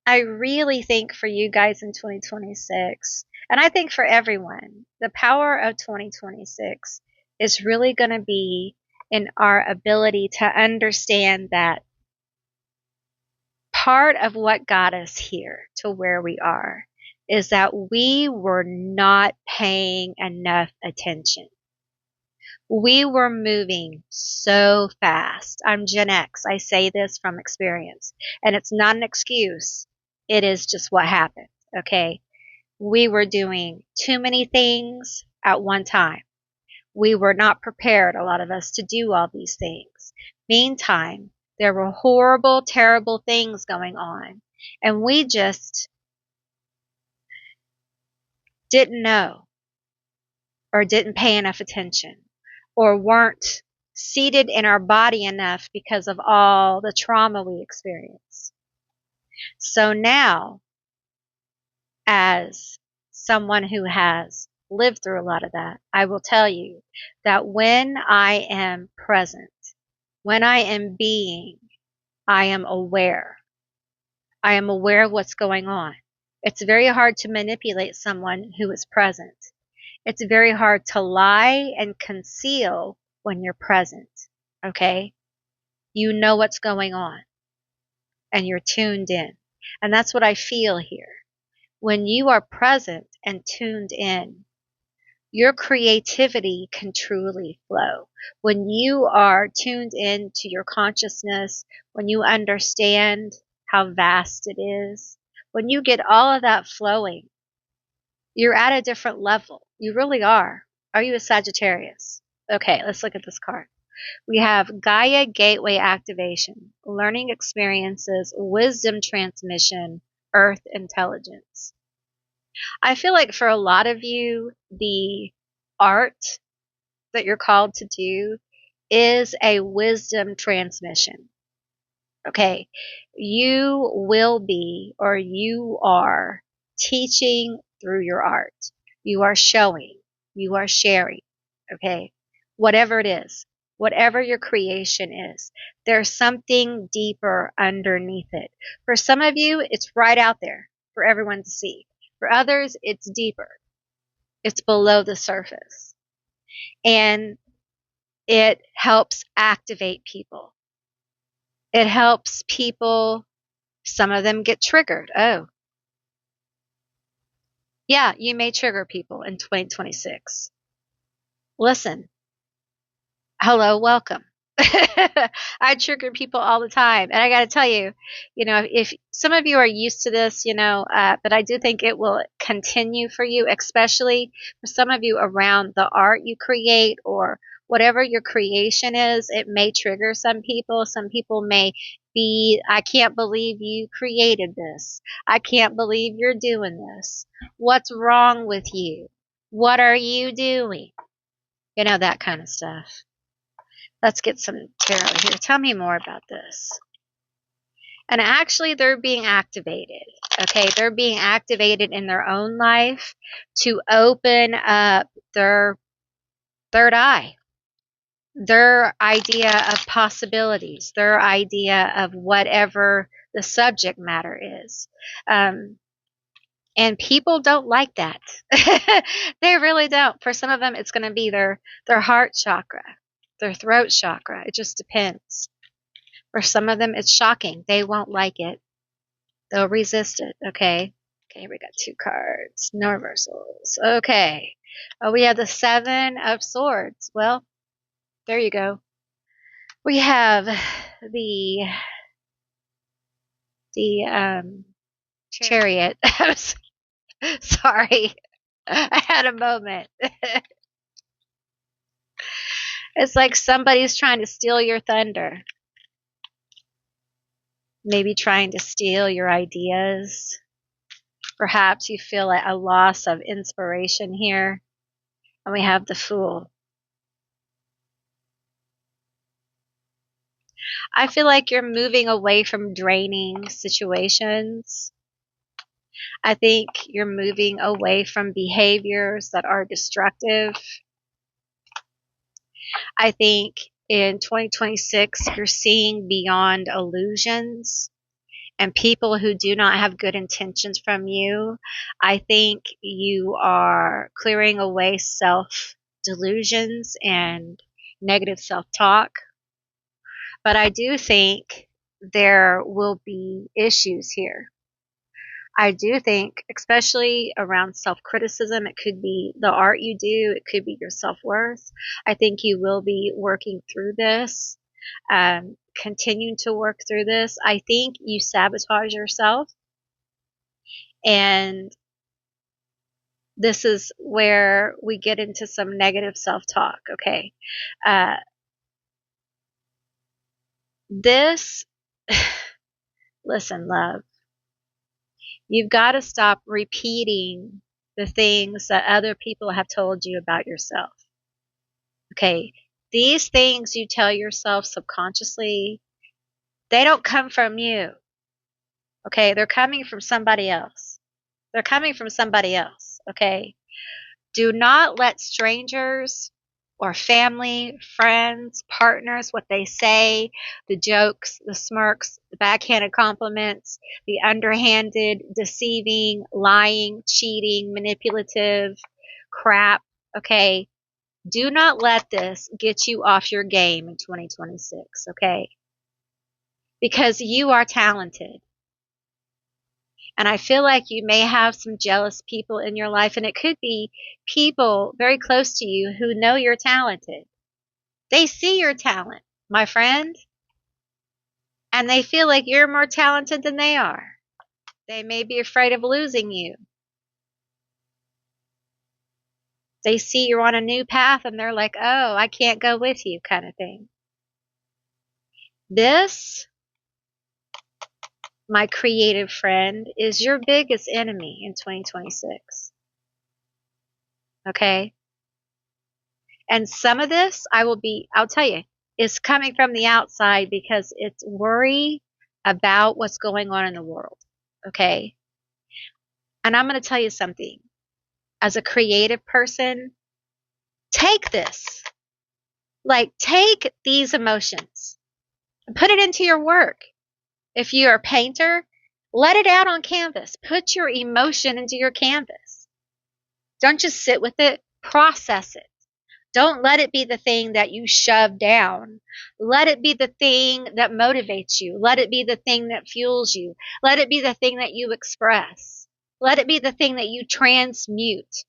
I really think for you guys in 2026, and I think for everyone, the power of 2026 is really going to be in our ability to understand that part of what got us here to where we are is that we were not paying enough attention. We were moving so fast. I'm Gen X. I say this from experience. And it's not an excuse. It is just what happened. Okay. We were doing too many things at one time. We were not prepared, a lot of us, to do all these things. Meantime, there were horrible, terrible things going on. And we just didn't know or didn't pay enough attention or weren't seated in our body enough because of all the trauma we experienced. So now, as someone who has lived through a lot of that, I will tell you that when I am present, when I am being, I am aware. I am aware of what's going on. It's very hard to manipulate someone who is present. It's very hard to lie and conceal when you're present. Okay? You know what's going on and you're tuned in. And that's what I feel here. When you are present and tuned in, your creativity can truly flow. When you are tuned in to your consciousness, when you understand how vast it is, when you get all of that flowing, you're at a different level. You really are. Are you a Sagittarius? Okay, let's look at this card. We have Gaia Gateway Activation, Learning Experiences, Wisdom Transmission, Earth Intelligence. I feel like for a lot of you, the art that you're called to do is a wisdom transmission. Okay. You will be, or you are teaching through your art. You are showing, you are sharing. Okay. Whatever it is, whatever your creation is, there's something deeper underneath it. For some of you, it's right out there for everyone to see. For others, it's deeper. It's below the surface. And it helps activate people. It helps people, some of them get triggered. Oh, yeah, you may trigger people in 2026. Listen, hello, welcome. I trigger people all the time. And I got to tell you, if some of you are used to this, but I do think it will continue for you, especially for some of you around the art you create or whatever your creation is. It may trigger some people. Some people may be, I can't believe you created this. I can't believe you're doing this. What's wrong with you? What are you doing? That kind of stuff. Let's get some tarot here. Tell me more about this. And actually, they're being activated. Okay, they're being activated in their own life to open up their third eye, their idea of possibilities, their idea of whatever the subject matter is. And people don't like that. They really don't. For some of them, it's going to be their heart chakra, their throat chakra. It just depends. For some of them, it's shocking. They won't like it. They'll resist it. Okay. Okay, we got 2 cards. No reversals. Okay. Oh, we have the 7 of Swords. Well, there you go. We have the Chariot. Sorry. I had a moment. It's like somebody's trying to steal your thunder. Maybe trying to steal your ideas. Perhaps you feel a loss of inspiration here. And we have the Fool. I feel like you're moving away from draining situations. I think you're moving away from behaviors that are destructive. I think in 2026, you're seeing beyond illusions and people who do not have good intentions from you. I think you are clearing away self delusions and negative self talk. But I do think there will be issues here. I do think, especially around self criticism, it could be the art you do, it could be your self worth. I think you will be working through this, continuing to work through this. I think you sabotage yourself, and this is where we get into some negative self talk, okay? Uh, this, listen, love, you've got to stop repeating the things that other people have told you about yourself. Okay, these things you tell yourself subconsciously, they don't come from you. Okay, they're coming from somebody else. They're coming from somebody else. Okay, do not let strangers or family, friends, partners, what they say, the jokes, the smirks, the backhanded compliments, the underhanded, deceiving, lying, cheating, manipulative crap. Okay, do not let this get you off your game in 2026, okay? Because you are talented. And I feel like you may have some jealous people in your life, and it could be people very close to you who know you're talented. They see your talent, my friend, and they feel like you're more talented than they are. They may be afraid of losing you. They see you're on a new path and they're like, oh, I can't go with you, kind of thing. This, my creative friend, is your biggest enemy in 2026. Okay? And some of this, I'll tell you, is coming from the outside because it's worry about what's going on in the world. Okay? And I'm going to tell you something. As a creative person, take this. Like, take these emotions and put it into your work. If you're a painter, let it out on canvas. Put your emotion into your canvas. Don't just sit with it, process it. Don't let it be the thing that you shove down. Let it be the thing that motivates you. Let it be the thing that fuels you. Let it be the thing that you express. Let it be the thing that you transmute.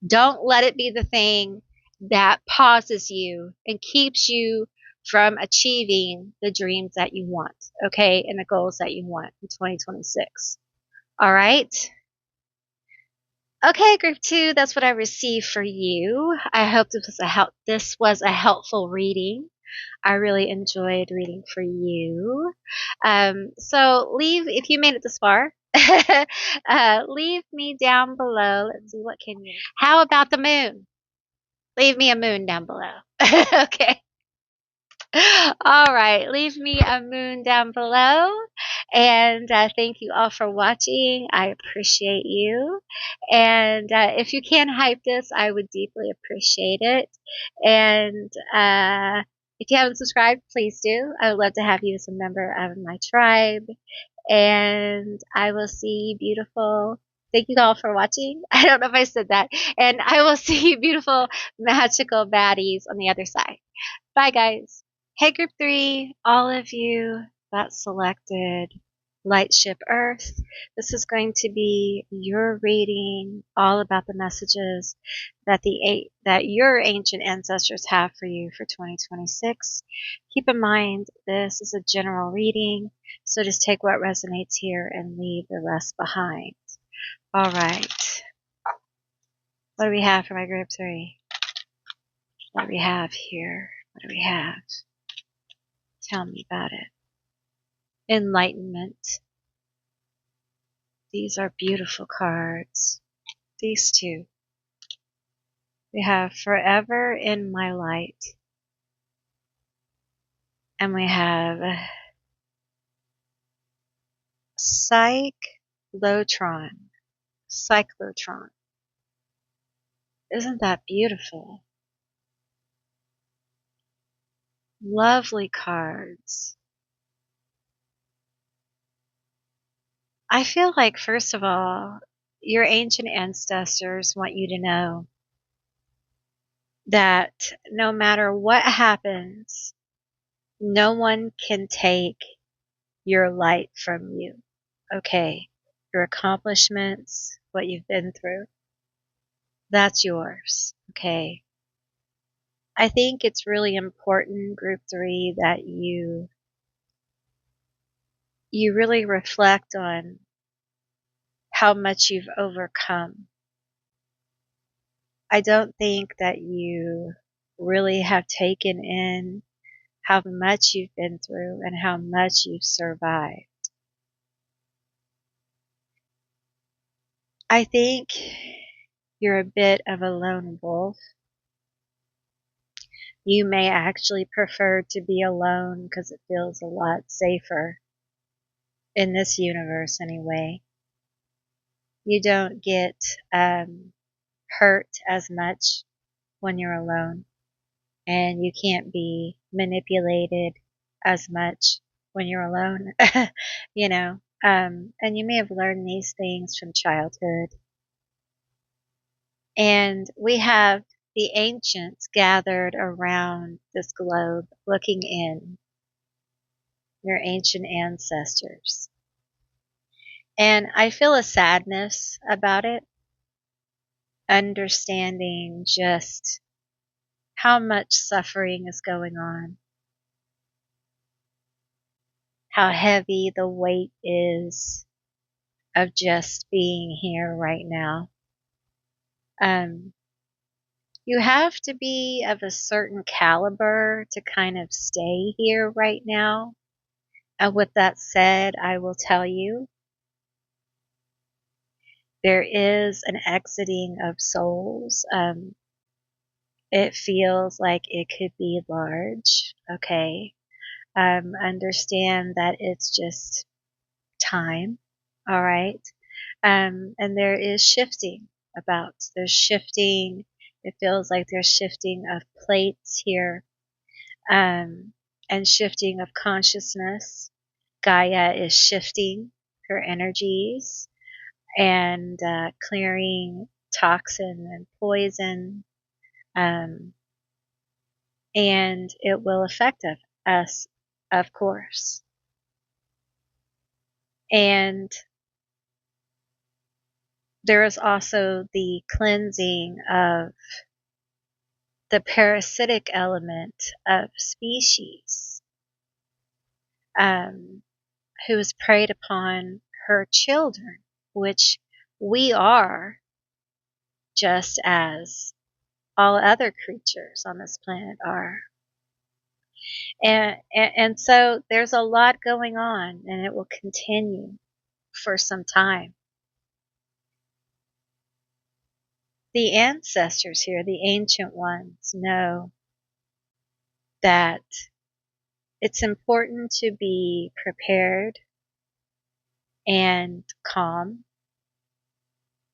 Don't let it be the thing that pauses you and keeps you from achieving the dreams that you want, okay, and the goals that you want in 2026. All right? Okay, group 2, that's what I received for you. I hope this was a helpful reading. I really enjoyed reading for you. So if you made it this far, leave me down below. Let's see, what can you? How about the moon? Leave me a moon down below. Okay. All right. Leave me a moon down below. And thank you all for watching. I appreciate you. And if you can hype this, I would deeply appreciate it. And if you haven't subscribed, please do. I would love to have you as a member of my tribe. And I will see you beautiful. Thank you all for watching. I don't know if I said that. And I will see you beautiful, magical baddies on the other side. Bye, guys. Hey, group 3, all of you that selected Lightship Earth. This is going to be your reading all about the messages that your ancient ancestors have for you for 2026. Keep in mind, this is a general reading, so just take what resonates here and leave the rest behind. All right. What do we have for my group 3? What do we have here? What do we have? Tell me about it. Enlightenment. These are beautiful cards. These two. We have Forever in My Light. And we have Cyclotron. Cyclotron. Isn't that beautiful? Lovely cards. I feel like, first of all, your ancient ancestors want you to know that no matter what happens, no one can take your light from you. Okay, your accomplishments, what you've been through, that's yours. Okay. I think it's really important, group 3, that you really reflect on how much you've overcome. I don't think that you really have taken in how much you've been through and how much you've survived. I think you're a bit of a lone wolf. You may actually prefer to be alone because it feels a lot safer in this universe anyway. You don't get hurt as much when you're alone, and you can't be manipulated as much when you're alone. you know, and you may have learned these things from childhood. And we have the ancients gathered around this globe looking in, your ancient ancestors. And I feel a sadness about it, understanding just how much suffering is going on, how heavy the weight is of just being here right now. You have to be of a certain caliber to kind of stay here right now. And with that said, I will tell you, there is an exiting of souls. It feels like it could be large. Okay. Understand that it's just time. All right. And there is shifting about. There's shifting. It feels like there's shifting of plates here, and shifting of consciousness. Gaia is shifting her energies and clearing toxin and poison, um, and it will affect us, of course. And there is also the cleansing of the parasitic element of species, who has preyed upon her children, which we are, just as all other creatures on this planet are. And so there's a lot going on, and it will continue for some time. The ancestors here, the ancient ones, know that it's important to be prepared and calm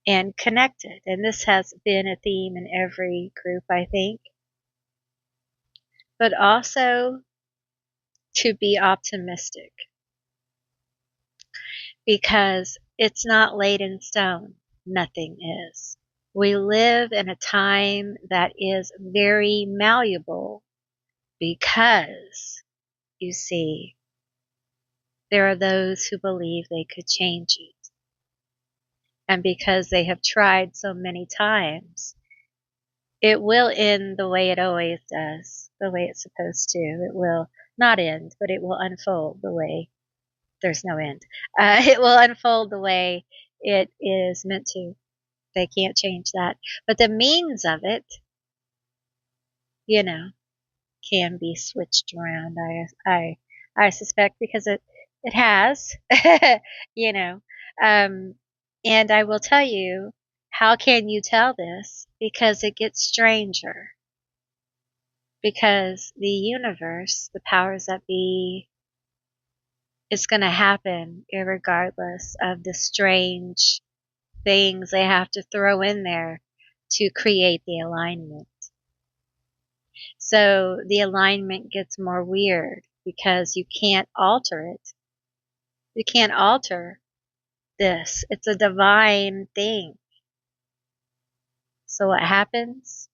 and connected. And this has been a theme in every group, I think. But also to be optimistic, because it's not laid in stone. Nothing is. We live in a time that is very malleable because, you see, there are those who believe they could change it. And because they have tried so many times, it will end the way it always does, the way it's supposed to. It will not end, but it will unfold the way there's no end. It will unfold the way it is meant to. They can't change that. But the means of it, can be switched around. I suspect, because it has, you know. And I will tell you, how can you tell this? Because it gets stranger. Because the universe, the powers that be, it's going to happen irregardless of the strange things they have to throw in there to create the alignment. So the alignment gets more weird because you can't alter it. You can't alter this. It's a divine thing. So what happens?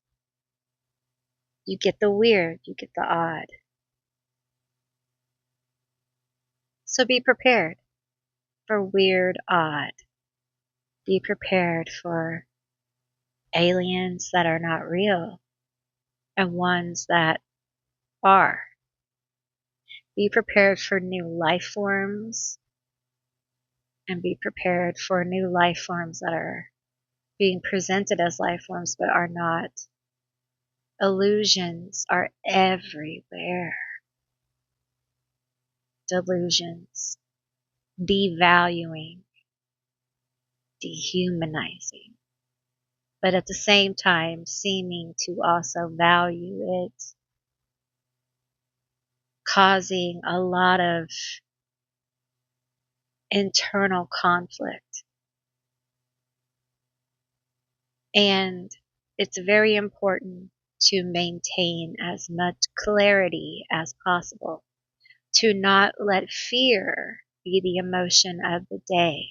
You get the weird, you get the odd. So be prepared for weird, odd. Be prepared for aliens that are not real and ones that are. Be prepared for new life forms and be prepared for new life forms that are being presented as life forms but are not. Illusions are everywhere. Delusions, devaluing, dehumanizing, but at the same time seeming to also value it, causing a lot of internal conflict. And it's very important to maintain as much clarity as possible, to not let fear be the emotion of the day.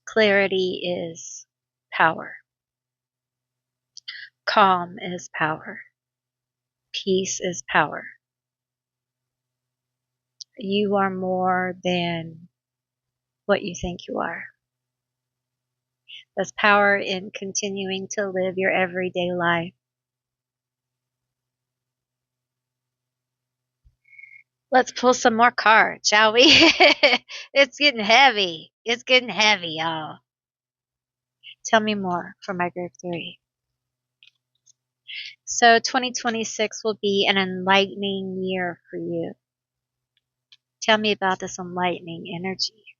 Clarity is power. Calm is power. Peace is power. You are more than what you think you are. There's power in continuing to live your everyday life. Let's pull some more cards, shall we? It's getting heavy. It's getting heavy, y'all. Tell me more for my group 3. So 2026 will be an enlightening year for you. Tell me about this enlightening energy.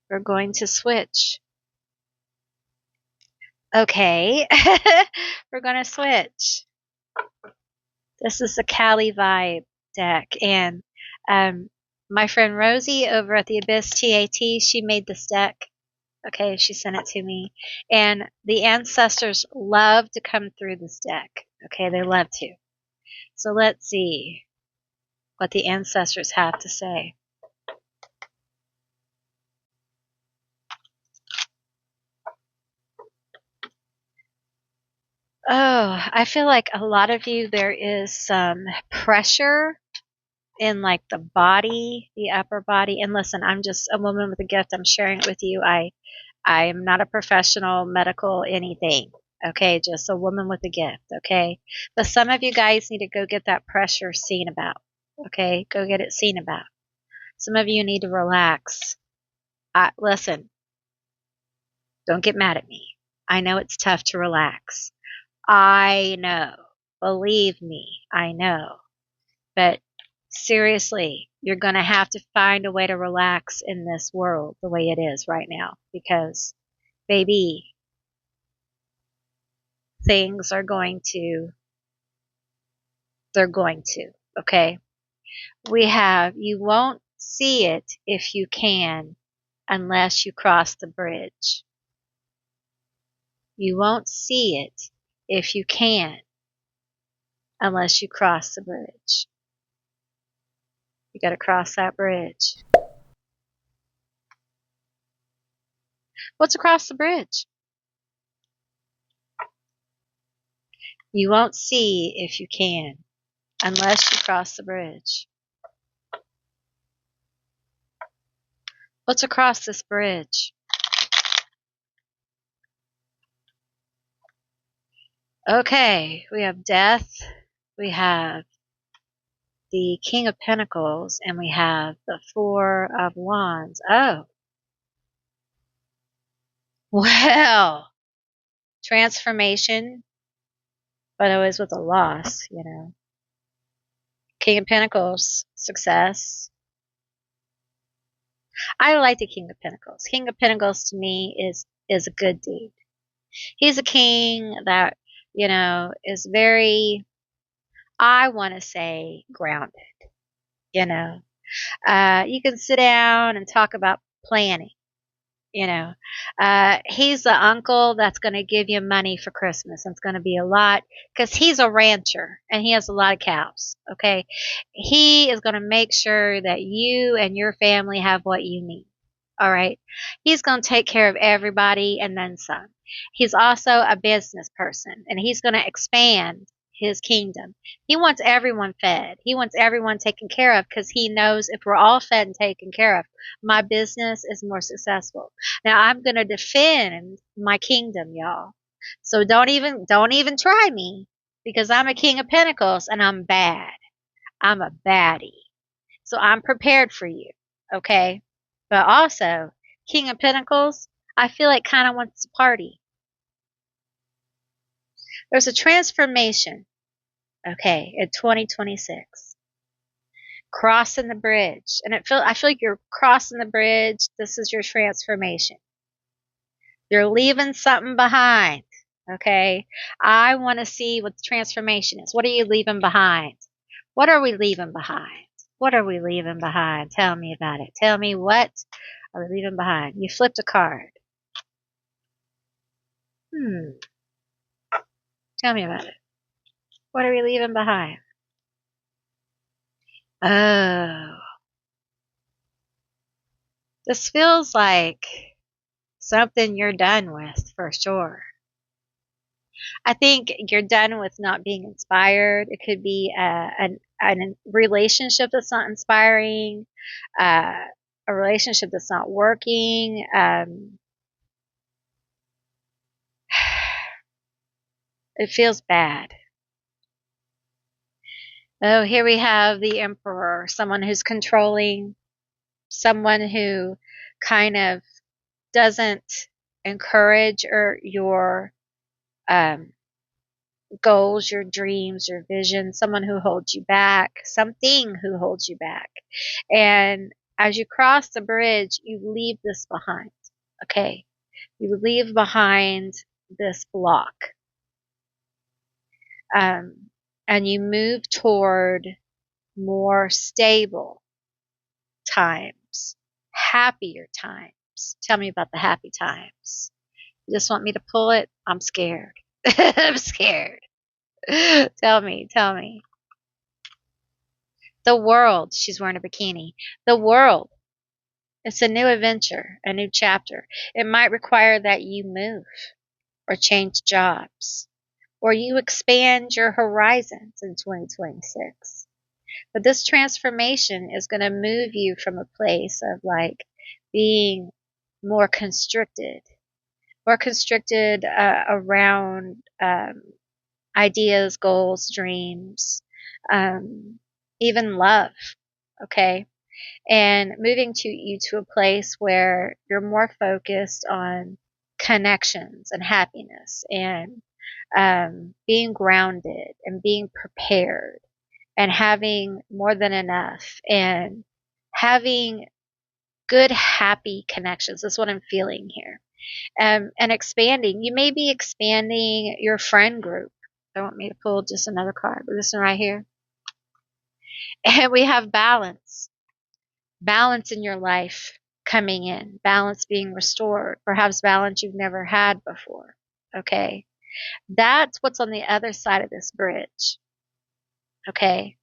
We're going to switch. Okay. We're going to switch. This is the Cali Vibe deck. And my friend Rosie over at the Abyss TAT, she made this deck. Okay, she sent it to me. And the ancestors love to come through this deck. Okay, they love to. So let's see what the ancestors have to say. Oh, I feel like a lot of you, there is some pressure in like the body, the upper body. And listen, I'm just a woman with a gift. I'm sharing it with you. I'm not a professional, medical, anything. Okay, just a woman with a gift. Okay, but some of you guys need to go get that pressure seen about. Okay, go get it seen about. Some of you need to relax. Listen, don't get mad at me. I know it's tough to relax. I know. Believe me, I know. But seriously, you're going to have to find a way to relax in this world the way it is right now. Because, baby, things are going to, they're going to, okay? We have, you won't see it if you can unless you cross the bridge. You won't see it if you can unless you cross the bridge. You got to cross that bridge. What's across the bridge? You won't see if you can unless you cross the bridge. What's across this bridge? Okay, we have death, we have the King of Pentacles, and we have the Four of Wands. Oh. Well, transformation, but always with a loss, you know. King of Pentacles, success. I like the King of Pentacles. King of Pentacles to me is a good dude. He's a king that, you know, is very, I want to say, grounded. You know, you can sit down and talk about planning. You know, he's the uncle that's going to give you money for Christmas. And it's going to be a lot because he's a rancher and he has a lot of cows. Okay. He is going to make sure that you and your family have what you need. All right. He's going to take care of everybody and then some. He's also a business person and he's going to expand his kingdom. He wants everyone fed. He wants everyone taken care of because he knows if we're all fed and taken care of, my business is more successful. Now I'm going to defend my kingdom, y'all. So don't even try me because I'm a king of pentacles and I'm bad. I'm a baddie. So I'm prepared for you. Okay. But also, king of pentacles, I feel like kind of wants to party. There's a transformation. Okay. In 2026. Crossing the bridge. And I feel like you're crossing the bridge. This is your transformation. You're leaving something behind. Okay. I want to see what the transformation is. What are you leaving behind? What are we leaving behind? What are we leaving behind? Tell me about it. Tell me what are we leaving behind? You flipped a card. Tell me about it. What are we leaving behind? Oh. This feels like something you're done with for sure. I think you're done with not being inspired. It could be a relationship that's not inspiring, a relationship that's not working. It feels bad. Oh, here we have the Emperor, someone who's controlling, someone who kind of doesn't encourage your goals, your dreams, your vision, someone who holds you back, something who holds you back. And as you cross the bridge, you leave this behind. Okay. You leave behind this block. And you move toward more stable times, happier times. Tell me about the happy times. You just want me to pull it? I'm scared. I'm scared. Tell me. The world. She's wearing a bikini. The world. It's a new adventure, a new chapter. It might require that you move or change jobs or you expand your horizons in 2026. But this transformation is going to move you from a place of like being more constricted around ideas, goals, dreams, even love. Okay. And moving you to a place where you're more focused on connections and happiness and being grounded and being prepared and having more than enough and having good, happy connections. That's what I'm feeling here. And expanding. You may be expanding your friend group. I want me to pull just another card, but this one right here. And we have balance. Balance in your life coming in. Balance being restored. Perhaps balance you've never had before. Okay. That's what's on the other side of this bridge. Okay.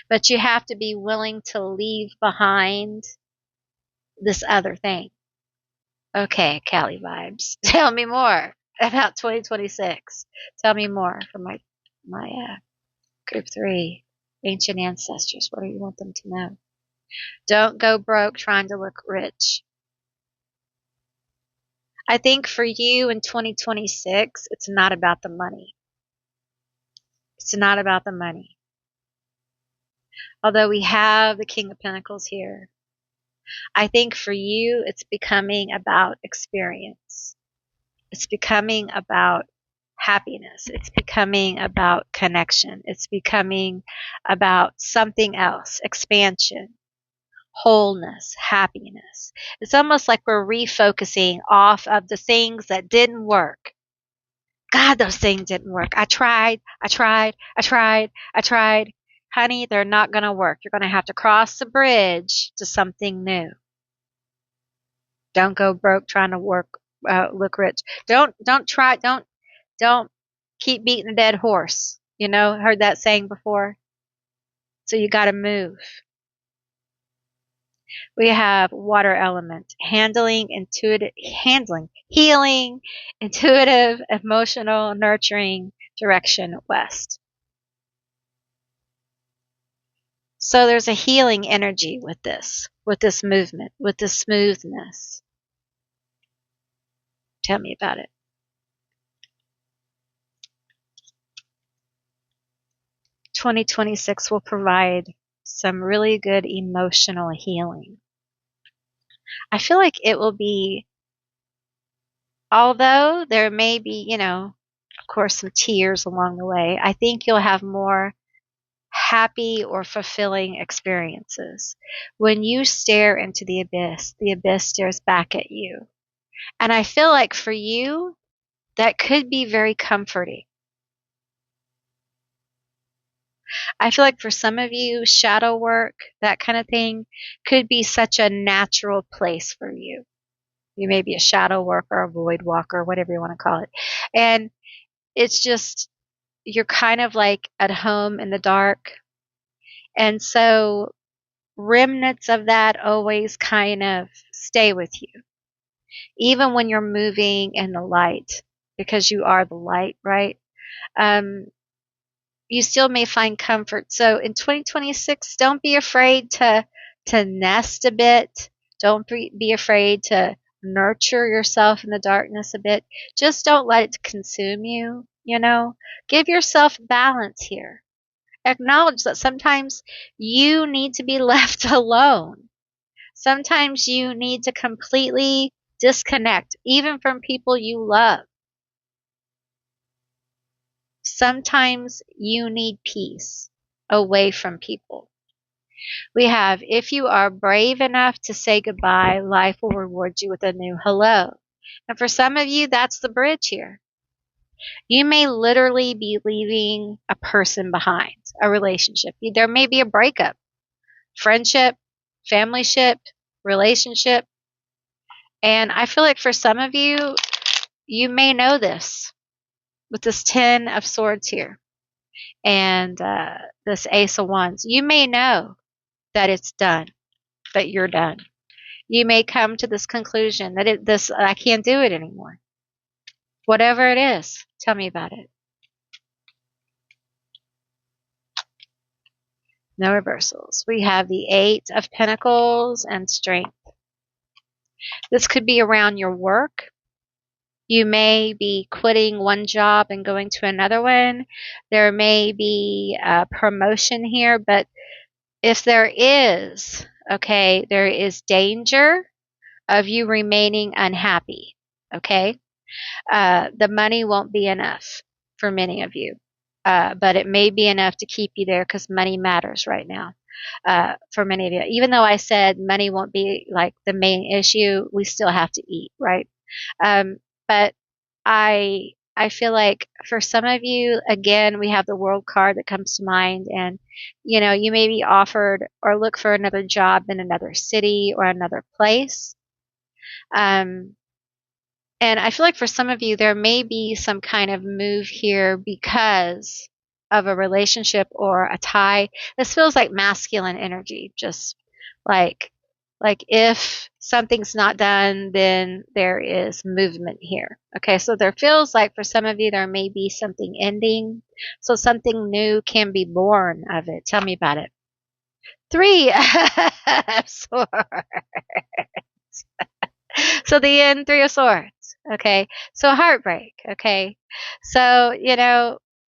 But you have to be willing to leave behind this other thing. Okay, Callie vibes. Tell me more about 2026. Tell me more from my group 3 ancient ancestors. What do you want them to know? Don't go broke trying to look rich. I think for you in 2026, it's not about the money. It's not about the money. Although we have the King of Pentacles here, I think for you, it's becoming about experience. It's becoming about happiness. It's becoming about connection. It's becoming about something else, expansion, wholeness, happiness. It's almost like we're refocusing off of the things that didn't work. God, those things didn't work. I tried. Honey, they're not going to work. You're going to have to cross the bridge to something new. Don't go broke trying to look rich. Don't keep beating a dead horse. Heard that saying before? So you got to move. We have water element, healing, intuitive, emotional, nurturing, direction, west. So there's a healing energy with this movement, with this smoothness. Tell me about it. "2026 will provide some really good emotional healing." I feel like it will be, although there may be, of course, some tears along the way, I think you'll have more happy or fulfilling experiences. When you stare into the abyss stares back at you. And I feel like for you, that could be very comforting. I feel like for some of you, shadow work, that kind of thing, could be such a natural place for you. You may be a shadow worker, a void walker, whatever you want to call it. And it's just, you're kind of like at home in the dark. And so remnants of that always kind of stay with you, even when you're moving in the light, because you are the light, right? You still may find comfort. So in 2026, don't be afraid to nest a bit. Don't be afraid to nurture yourself in the darkness a bit. Just don't let it consume you, Give yourself balance here. Acknowledge that sometimes you need to be left alone. Sometimes you need to completely disconnect, even from people you love. Sometimes you need peace away from people. We have, if you are brave enough to say goodbye, life will reward you with a new hello. And for some of you, that's the bridge here. You may literally be leaving a person behind, a relationship. There may be a breakup, friendship, family ship, relationship. And I feel like for some of you, you may know this with this 10 of Swords here and this Ace of Wands. You may know that it's done, that you're done. You may come to this conclusion that I can't do it anymore. Whatever it is, tell me about it. No reversals. We have the 8 of Pentacles and Strength. This could be around your work. You may be quitting one job and going to another one. There may be a promotion here, but if there is, okay, there is danger of you remaining unhappy, okay? The money won't be enough for many of you, but it may be enough to keep you there because money matters right now for many of you. Even though I said money won't be like the main issue, we still have to eat, right? But I feel like for some of you, again, we have the World card that comes to mind, and you may be offered or look for another job in another city or another place. And I feel like for some of you, there may be some kind of move here because of a relationship or a tie. This feels like masculine energy, just like if something's not done, then there is movement here. Okay, so there feels like for some of you, there may be something ending. So something new can be born of it. Tell me about it. 3 of Swords. So the end, 3 of Swords. Okay. So heartbreak. Okay. So, it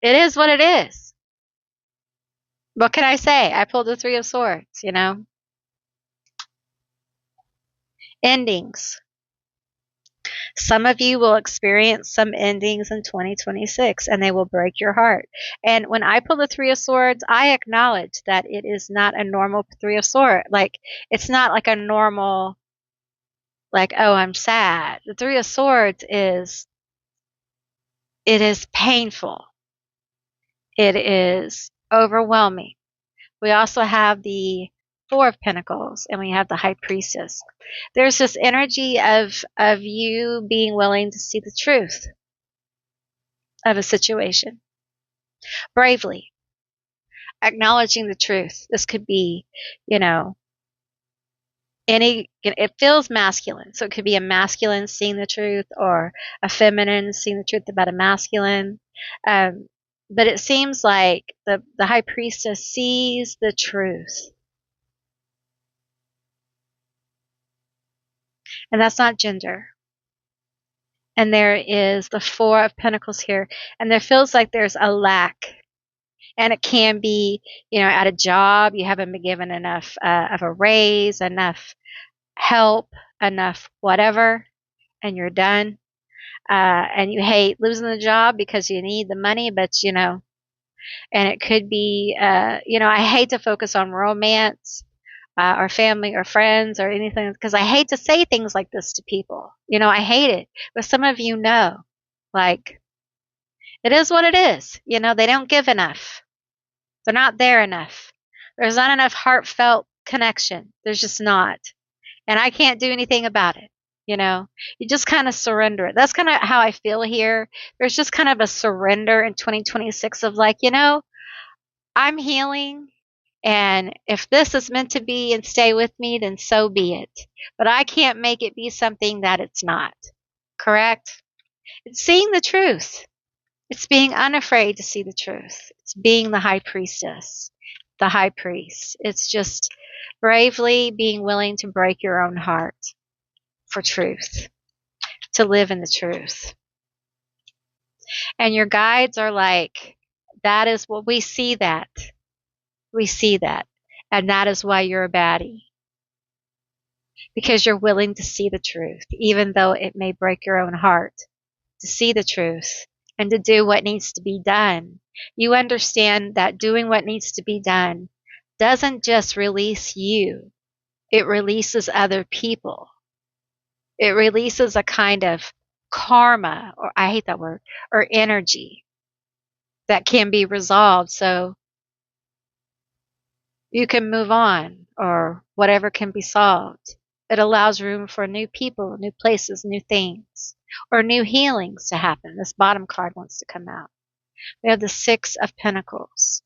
is what it is. What can I say? I pulled the 3 of Swords, Endings. Some of you will experience some endings in 2026 and they will break your heart. And when I pull the 3 of Swords, I acknowledge that it is not a normal 3 of Swords. Like, it's not like a normal, like, oh, I'm sad. The 3 of Swords it is painful. It is overwhelming. We also have the Four of Pentacles, and we have the High Priestess. There's this energy of you being willing to see the truth of a situation. Bravely. Acknowledging the truth. This could be, it feels masculine. So it could be a masculine seeing the truth or a feminine seeing the truth about a masculine. But it seems like the High Priestess sees the truth. And that's not gender. And there is the Four of Pentacles here. And there feels like there's a lack. And it can be, at a job, you haven't been given enough of a raise, enough help, enough whatever, and you're done. And you hate losing the job because you need the money, but and it could be, I hate to focus on romance or family or friends or anything because I hate to say things like this to people. I hate it. But some of you know, like, it is what it is. They don't give enough. They're not there enough. There's not enough heartfelt connection. There's just not. And I can't do anything about it. You just kind of surrender it. That's kind of how I feel here. There's just kind of a surrender in 2026 of like, I'm healing. And if this is meant to be and stay with me, then so be it. But I can't make it be something that it's not. Correct? It's seeing the truth. It's being unafraid to see the truth. It's being the High Priestess, the High Priest. It's just bravely being willing to break your own heart for truth, to live in the truth. And your guides are like, that is what we see that. We see that. And that is why you're a baddie. Because you're willing to see the truth, even though it may break your own heart, to see the truth and to do what needs to be done. You understand that doing what needs to be done doesn't just release you. It releases other people. It releases a kind of karma, or I hate that word, or energy that can be resolved so you can move on or whatever can be solved. It allows room for new people, new places, new things, or new healings to happen. This bottom card wants to come out. We have the Six of Pentacles.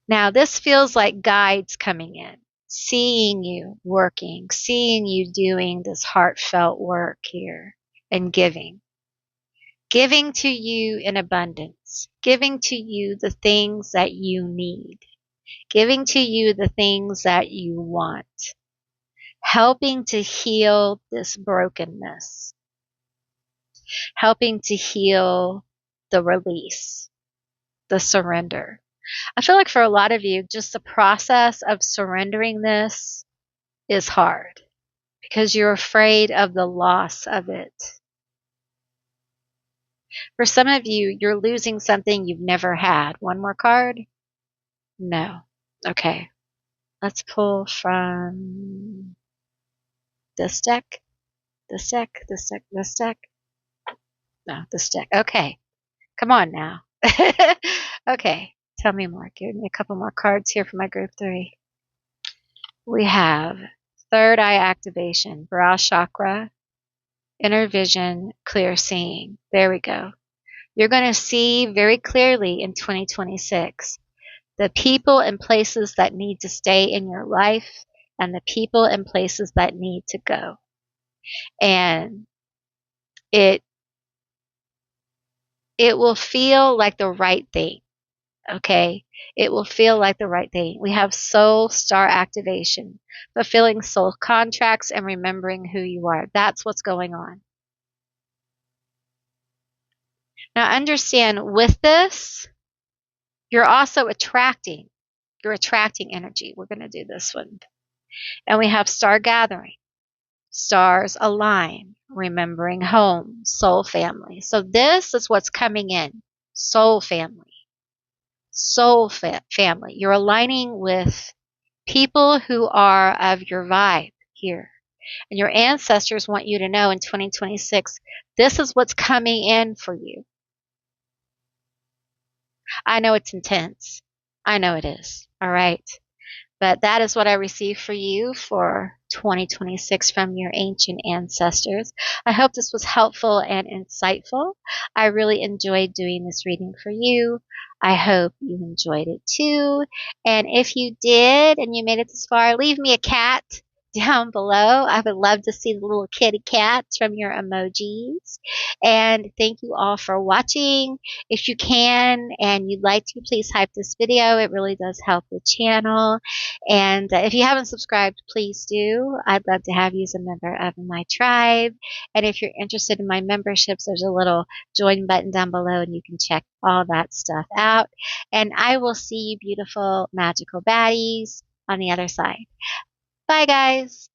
Now, this feels like guides coming in, seeing you working, seeing you doing this heartfelt work here and giving. Giving to you in abundance, giving to you the things that you need, giving to you the things that you want, helping to heal this brokenness, helping to heal the release, the surrender. I feel like for a lot of you, just the process of surrendering this is hard because you're afraid of the loss of it. For some of you, you're losing something you've never had. One more card? No. Okay. Let's pull from this deck. This deck. This deck. This deck. No, this deck. Okay. Come on now. Okay. Tell me more. Give me a couple more cards here for my group 3. We have third eye activation, brow chakra, inner vision, clear seeing. There we go. You're going to see very clearly in 2026 the people and places that need to stay in your life and the people and places that need to go. And it will feel like the right thing. Okay? It will feel like the right thing. We have soul star activation, fulfilling soul contracts and remembering who you are. That's what's going on. Now understand, with this, you're also attracting. You're attracting energy. We're going to do this one. And we have star gathering. Stars align. Remembering home. Soul family. So this is what's coming in. Soul family. Soul family. You're aligning with people who are of your vibe here. And your ancestors want you to know in 2026, this is what's coming in for you. I know it's intense. I know it is. All right. But that is what I received for you for 2026 from your ancient ancestors. I hope this was helpful and insightful. I really enjoyed doing this reading for you. I hope you enjoyed it too. And if you did and you made it this far, leave me a cat down below. I would love to see the little kitty cats from your emojis. And thank you all for watching. If you can and you'd like to, please hype this video. It really does help the channel. And if you haven't subscribed, please do. I'd love to have you as a member of my tribe. And if you're interested in my memberships, there's a little join button down below and you can check all that stuff out. And I will see you beautiful, magical baddies on the other side. Bye, guys.